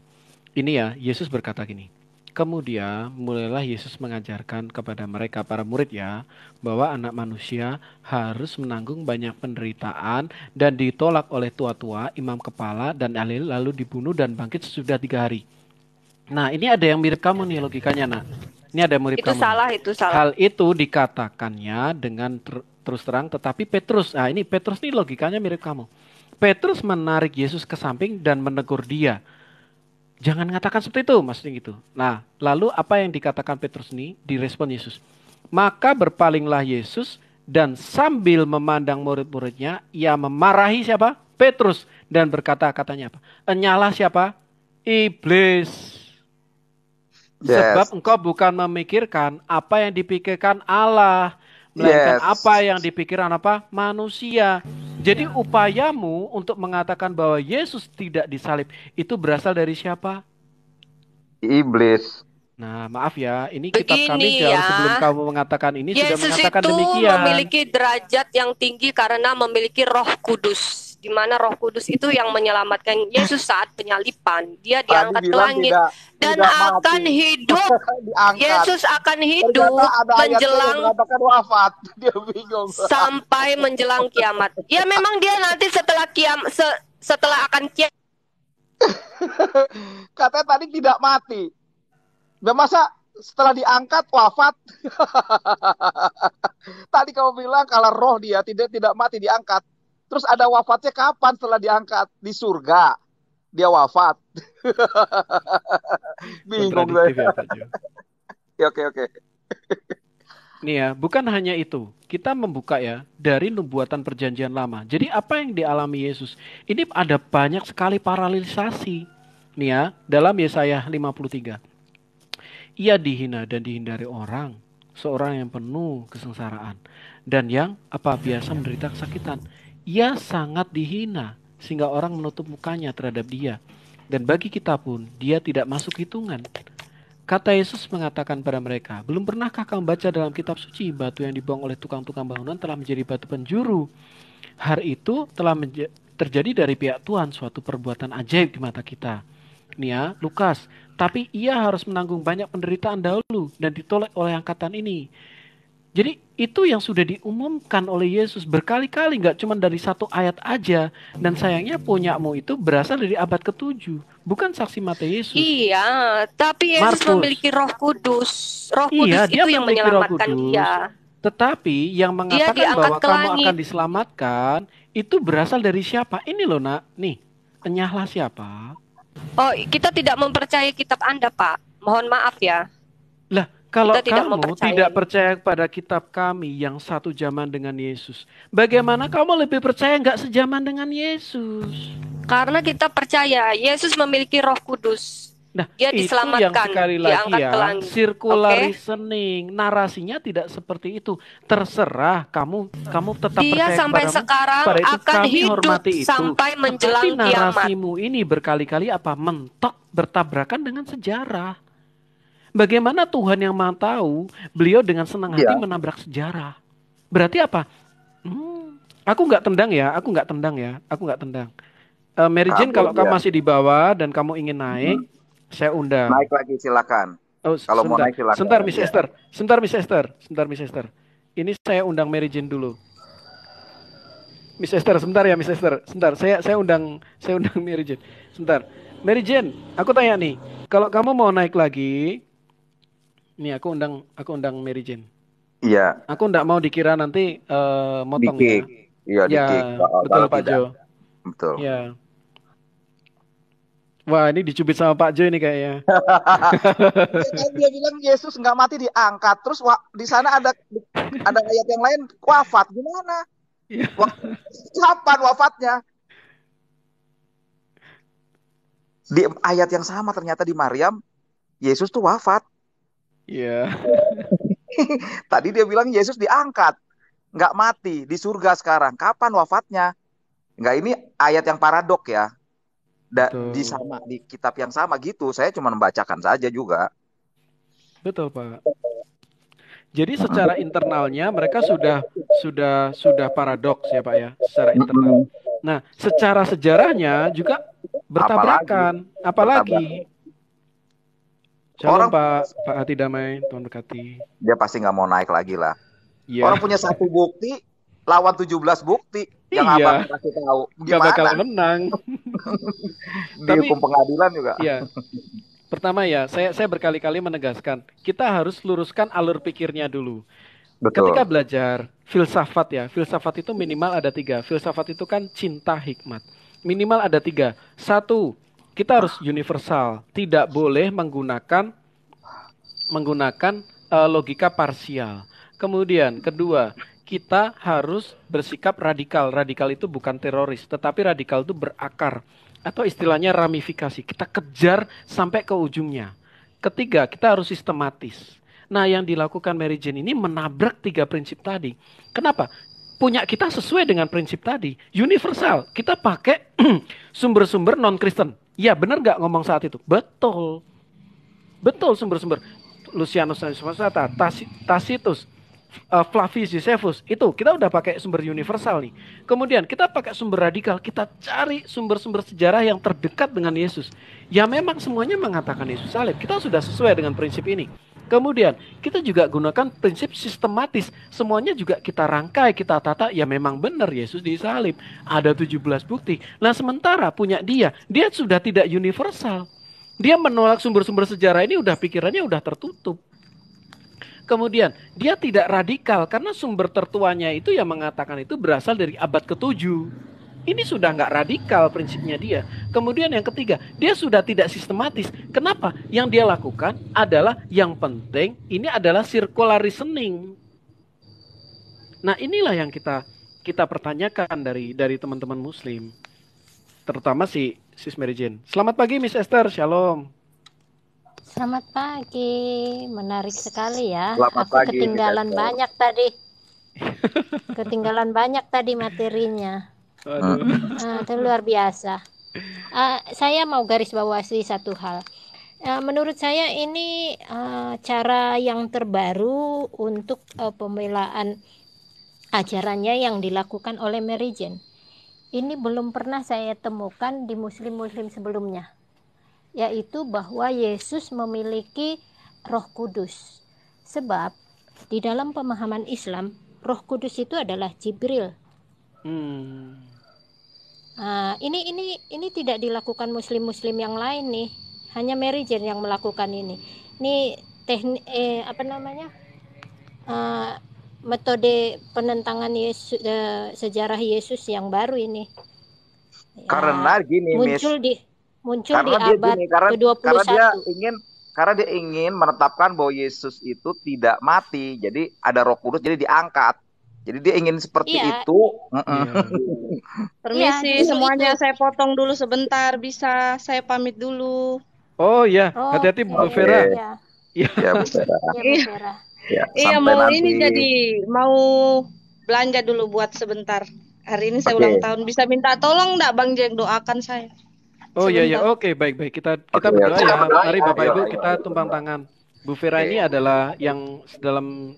Ini ya, Yesus berkata gini. Kemudian mulailah Yesus mengajarkan kepada mereka para murid ya, bahwa anak manusia harus menanggung banyak penderitaan dan ditolak oleh tua-tua, imam kepala dan ahli, lalu dibunuh dan bangkit sesudah 3 hari. Nah ini ada yang mirip kamu nih logikanya nak. Ini ada yang mirip Itu kamu. salah, itu salah. Hal itu dikatakannya dengan terus terang, tetapi Petrus, nah ini Petrus nih logikanya mirip kamu. Petrus menarik Yesus ke samping dan menegur dia. Jangan mengatakan seperti itu, maksudnya gitu. Nah, lalu apa yang dikatakan Petrus ini? Direspon Yesus. Maka berpalinglah Yesus dan sambil memandang murid-muridnya, ia memarahi siapa? Petrus. Dan berkata katanya apa? Enyalah siapa? Iblis. Sebab engkau bukan memikirkan apa yang dipikirkan Allah, melainkan apa yang dipikirkan apa? Manusia. Jadi upayamu untuk mengatakan bahwa Yesus tidak disalib itu berasal dari siapa? Iblis. Nah, maaf ya, ini kitab kami Begini jauh ya, sebelum kamu mengatakan ini sudah Yesus mengatakan itu demikian. memiliki derajat yang tinggi karena memiliki Roh Kudus. Di mana Roh Kudus itu yang menyelamatkan Yesus saat penyalipan. Dia diangkat ke langit dan akan hidup. Yesus akan hidup menjelang wafat. Dia bingung. Sampai menjelang kiamat. Ya memang dia nanti setelah setelah akan kiamat. Katanya tadi tidak mati. Dan masa setelah diangkat wafat? Tadi kamu bilang kalau roh dia tidak mati diangkat. Terus ada wafatnya kapan setelah diangkat? Di surga. Dia wafat. Bingung saya. Ya, oke. Nih ya, bukan hanya itu. Kita membuka ya dari nubuatan perjanjian lama. Jadi apa yang dialami Yesus? Ini ada banyak sekali paralelisasi. Nih ya, dalam Yesaya 53. Ia dihina dan dihindari orang. Seorang yang penuh kesengsaraan. Dan yang biasa menderita kesakitan. Ia sangat dihina sehingga orang menutup mukanya terhadap dia. Dan bagi kita pun dia tidak masuk hitungan. Kata Yesus mengatakan pada mereka, belum pernahkah kamu baca dalam kitab suci batu yang dibuang oleh tukang-tukang bangunan telah menjadi batu penjuru? Hal itu telah terjadi dari pihak Tuhan, suatu perbuatan ajaib di mata kita. Nih ya, Lukas. Tapi ia harus menanggung banyak penderitaan dahulu dan ditolak oleh angkatan ini. Jadi itu yang sudah diumumkan oleh Yesus berkali-kali, gak cuma dari satu ayat aja. Dan sayangnya punyamu itu berasal dari abad ke-7, bukan saksi mata Yesus. Iya, tapi Yesus memiliki Roh Kudus. Roh Kudus itu yang menyelamatkan dia. Tetapi yang mengatakan bahwa kamu akan diselamatkan itu berasal dari siapa? Ini loh nak, nih, enyahlah siapa? Oh, kita tidak mempercayai kitab Anda, Pak. Mohon maaf ya. Lah, kalau kita kamu tidak percaya kepada kitab kami yang satu zaman dengan Yesus, bagaimana kamu lebih percaya nggak sejaman dengan Yesus? Karena kita percaya Yesus memiliki Roh Kudus. Nah, dia diselamatkan, itu yang sekali lagi ya, circular reasoning, narasinya tidak seperti itu. Terserah kamu tetap dia percaya sampai sekarang akan hidup sampai menjelang kiamat. Narasimu ini berkali-kali mentok bertabrakan dengan sejarah. Bagaimana Tuhan yang Maha Tahu, beliau dengan senang hati menabrak sejarah. Berarti apa? Aku nggak tendang ya. Mary Jane, kalau kamu masih di bawah dan kamu ingin naik, saya undang. Naik lagi silakan. Oh, kalau mau naik silakan. Sebentar Miss Esther. Ini saya undang Mary Jane dulu. Miss Esther, sebentar ya Miss Esther. Sebentar, saya undang Mary Jane. Sebentar. Mary Jane, aku tanya nih, kalau kamu mau naik lagi, nih aku undang Mary Jane. Iya. Aku nggak mau dikira nanti motong ya. Iya, ya, betul Pak Jo. Betul. Ya. Wah, ini dicubit sama Pak Jo ini kayaknya. Dia bilang Yesus nggak mati diangkat, terus di sana ada ayat yang lain wafat, gimana? Kapan wafatnya? Di ayat yang sama ternyata di Maryam, Yesus tuh wafat. Iya. Tadi dia bilang Yesus diangkat, nggak mati, di surga sekarang. Kapan wafatnya? Nggak, ini ayat yang paradok ya. di kitab yang sama gitu. Saya cuma membacakan saja juga. Betul, Pak. Jadi secara internalnya mereka sudah paradoks ya, Pak ya, secara internal. Nah, secara sejarahnya juga bertabrakan. Apalagi Shalom Pak Hati Damai, Tuhan berkati. Dia pasti nggak mau naik lagi lah. Ya. Orang punya 1 bukti lawan 17 bukti yang abang kasih tahu. Gak bakal menang. Di hukum pengadilan juga. Iya. Pertama ya, saya berkali-kali menegaskan, kita harus luruskan alur pikirnya dulu. Betul. Ketika belajar filsafat ya, filsafat itu minimal ada 3. Filsafat itu kan cinta hikmat. Minimal ada 3. 1, kita harus universal, tidak boleh menggunakan logika parsial. Kemudian kedua, kita harus bersikap radikal. Radikal itu bukan teroris, tetapi radikal itu berakar. Atau istilahnya ramifikasi. Kita kejar sampai ke ujungnya. Ketiga, kita harus sistematis. Nah, yang dilakukan Mary Jane ini menabrak 3 prinsip tadi. Kenapa? Punya kita sesuai dengan prinsip tadi. Universal. Kita pakai sumber-sumber non-Kristen. Ya, benar nggak ngomong saat itu? Betul. Betul sumber-sumber. Lucianus Samosata, Tacitus, Flavius Josephus, itu kita udah pakai sumber universal nih. Kemudian kita pakai sumber radikal, kita cari sumber-sumber sejarah yang terdekat dengan Yesus. Ya memang semuanya mengatakan Yesus salib. Kita sudah sesuai dengan prinsip ini. Kemudian kita juga gunakan prinsip sistematis. Semuanya juga kita rangkai, kita tata. Ya memang benar Yesus disalib. Ada 17 bukti. Nah sementara punya dia sudah tidak universal. Dia menolak sumber-sumber sejarah ini, udah pikirannya udah tertutup. Kemudian dia tidak radikal karena sumber tertuanya itu yang mengatakan itu berasal dari abad ke-7. Ini sudah nggak radikal prinsipnya dia. Kemudian yang ketiga, dia sudah tidak sistematis. Kenapa? Yang dia lakukan adalah yang penting ini adalah circular reasoning. Nah inilah yang kita pertanyakan dari teman-teman Muslim, terutama si Sis Mary Jane. Selamat pagi Miss Esther, Shalom. Selamat pagi, menarik sekali ya. Selamat Aku pagi, ketinggalan Miss Esther. banyak tadi. Ketinggalan banyak tadi materinya. Itu luar biasa. Saya mau garis bawahi satu hal. Menurut saya ini cara yang terbaru untuk pembelaan ajarannya yang dilakukan oleh Mary Jane. Ini belum pernah saya temukan di muslim-muslim sebelumnya, yaitu bahwa Yesus memiliki Roh Kudus. Sebab di dalam pemahaman Islam, Roh Kudus itu adalah Jibril. Ini tidak dilakukan muslim-muslim yang lain nih. Hanya Mary Jane yang melakukan ini. Ini metode penentangan Yesus, sejarah Yesus yang baru ini. Karena gini, muncul di abad ke-21. Karena dia ingin menetapkan bahwa Yesus itu tidak mati. Jadi ada Roh Kudus, jadi diangkat. Jadi dia ingin seperti itu. Permisi semuanya, saya potong dulu sebentar. Bisa saya pamit dulu. Oh iya, hati-hati Bu Vera. Iya, Bu Vera. Iya, mau nanti. Ini jadi mau belanja dulu buat sebentar. Hari ini saya ulang tahun. Bisa minta tolong enggak Bang Jeng doakan saya? Oh iya, oke, baik. Kita berdoa ya. Mari Bapak Ibu kita tumpang tangan. Bu Vera ini adalah yang dalam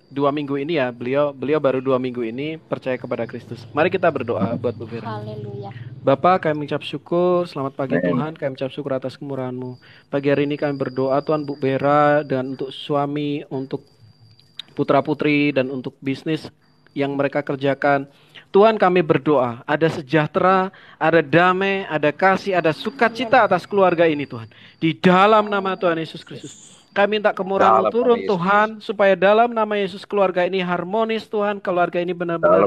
2 minggu ini ya, beliau baru 2 minggu ini percaya kepada Kristus. Mari kita berdoa buat Bu Vera. Haleluya. Bapak, kami mengucap syukur, selamat pagi Tuhan, kami mengucap syukur atas kemurahan-Mu. Pagi hari ini kami berdoa Tuhan Bu Vera, dan untuk suami, untuk putra-putri, dan untuk bisnis yang mereka kerjakan. Tuhan, kami berdoa, ada sejahtera, ada damai, ada kasih, ada sukacita atas keluarga ini Tuhan. Di dalam nama Tuhan Yesus Kristus. Kami minta kemurahan-Mu turun Tuhan, supaya dalam nama Yesus keluarga ini harmonis Tuhan, keluarga ini benar-benar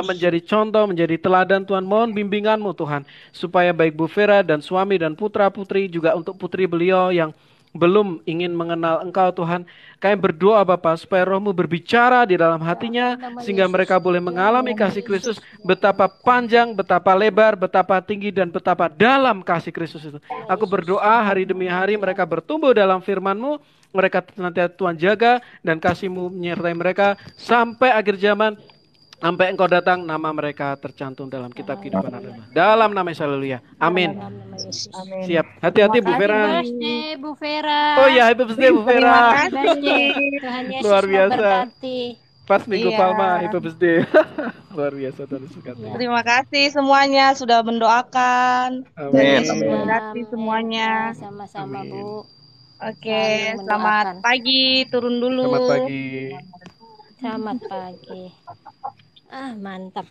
menjadi contoh, menjadi teladan Tuhan. Mohon bimbingan-Mu Tuhan, supaya baik Bu Vera dan suami dan putra-putri, juga untuk putri beliau yang belum ingin mengenal Engkau Tuhan, kami berdoa Bapa supaya Roh-Mu berbicara di dalam hatinya, sehingga mereka boleh mengalami kasih Kristus, betapa panjang, betapa lebar, betapa tinggi, dan betapa dalam kasih Kristus itu. Aku berdoa hari demi hari mereka bertumbuh dalam firman-Mu, mereka senantiasa Tuhan jaga, dan kasih-Mu menyertai mereka sampai akhir zaman. Sampai engkau datang, nama mereka tercantum dalam kitab kehidupan Adam. Dalam nama Yesus, haleluya. Amin. Amin. Siap. Hati-hati Bu Vera. Happy birthday Bu Vera. Oh ya, happy birthday Bu Vera. Tuhan Yesus Luar biasa. memberkati. Pas Minggu Iya. Palma, happy birthday. Luar biasa Tuhan Yesus berkati. Terima kasih semuanya sudah mendoakan. Tuhan Amin. Yesus memberkati semuanya. Sama-sama Bu. Oke, Saling selamat mendoakan. pagi. Turun dulu. Selamat pagi. Selamat pagi. Mantap.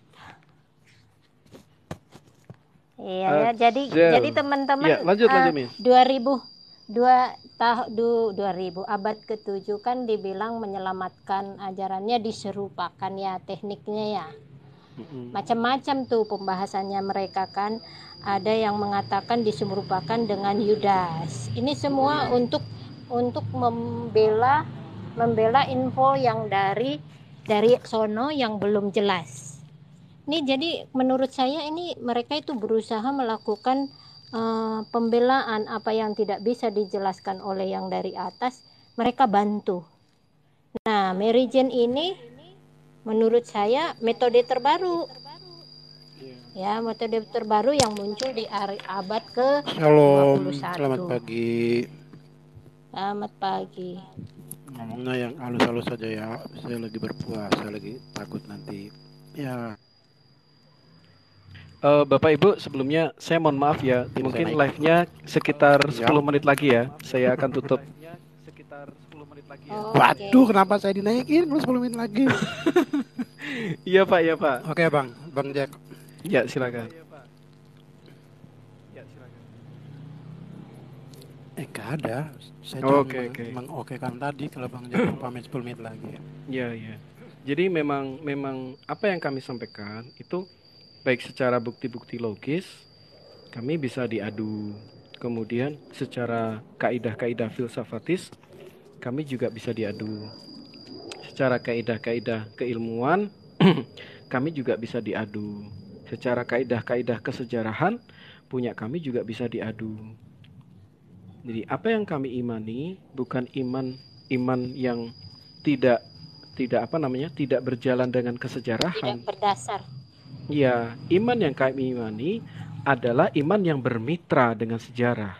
Iya ya, jadi teman-teman Ya, lanjut Miss. 2000 abad ke-7 kan dibilang menyelamatkan ajarannya diserupakan ya, tekniknya ya. Macam-macam tuh pembahasannya mereka kan. Ada yang mengatakan diserupakan dengan Yudas. Ini semua untuk membela info yang dari sono yang belum jelas. Ini jadi menurut saya ini mereka itu berusaha melakukan pembelaan apa yang tidak bisa dijelaskan oleh yang dari atas, mereka bantu. Nah, Mary Jane ini menurut saya metode terbaru. Ya, metode terbaru yang muncul di abad ke-21. Selamat pagi. Selamat pagi. Ngomongnya yang halus-halus saja ya. Saya lagi berpuasa, lagi takut nanti. Ya. Bapak Ibu, sebelumnya saya mohon maaf ya, mungkin live-nya sekitar 10 menit lagi ya. Saya akan tutup. Waduh, kenapa saya dinaikin kalau 10 menit lagi? Iya Pak, iya Pak. Oke Bang Jack. Ya, silakan. Nggak ada. Saya Oke. mengokekan tadi kalau Bang Jack mau pamit 10 menit lagi. Iya. Jadi memang apa yang kami sampaikan itu baik secara bukti-bukti logis, kami bisa diadu. Kemudian secara kaidah-kaidah filsafatis, kami juga bisa diadu. Secara kaidah-kaidah keilmuan, kami juga bisa diadu. Secara kaidah-kaidah kesejarahan, punya kami juga bisa diadu. Jadi apa yang kami imani bukan iman yang tidak berjalan dengan kesejarahan. Tidak berdasar. Ya, iman yang kami imani adalah iman yang bermitra dengan sejarah.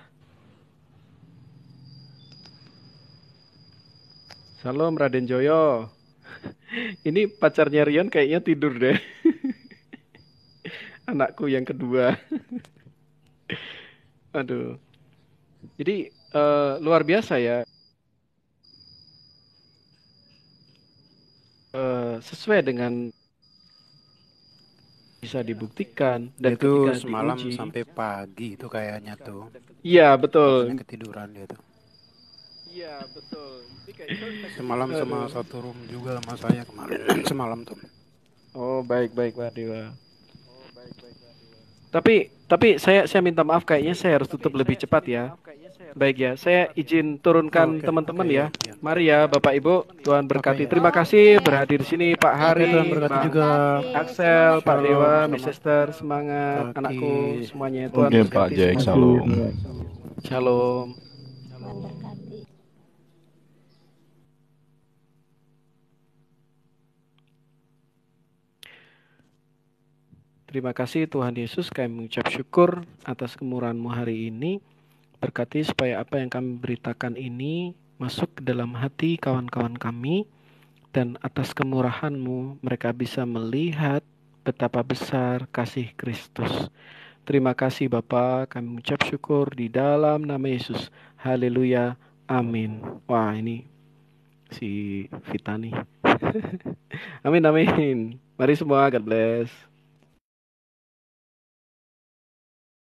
Salam Raden Joyo. Ini pacarnya Rian kayaknya tidur deh. Anakku yang kedua. Aduh. Jadi luar biasa ya. Sesuai dengan bisa dibuktikan dan itu ketika semalam diuji, sampai pagi itu kayaknya tuh. Iya betul. Ketiduran dia tuh. Iya betul. Semalam sama satu room juga sama saya kemarin semalam tuh. Oh baik Pak Dewa. Tapi saya minta maaf kayaknya saya harus tutup lebih cepat ya. Baik ya, saya izin turunkan teman-teman ya. Mari ya Bapak Ibu, Tuhan berkati. Terima kasih berhadir di sini Pak Hari, juga. Axel, Pak Dewa, Miss Esther, semangat anakku semuanya. Tuhan Oke Pak Jack, salam. Shalom. Terima kasih Tuhan Yesus, kami mengucap syukur atas kemurahan-Mu hari ini. Berkati supaya apa yang kami beritakan ini masuk ke dalam hati kawan-kawan kami. Dan atas kemurahan-Mu mereka bisa melihat betapa besar kasih Kristus. Terima kasih Bapa, kami mengucap syukur di dalam nama Yesus. Haleluya, amin. Wah ini si Vita nih. Amin. Mari semua, God bless.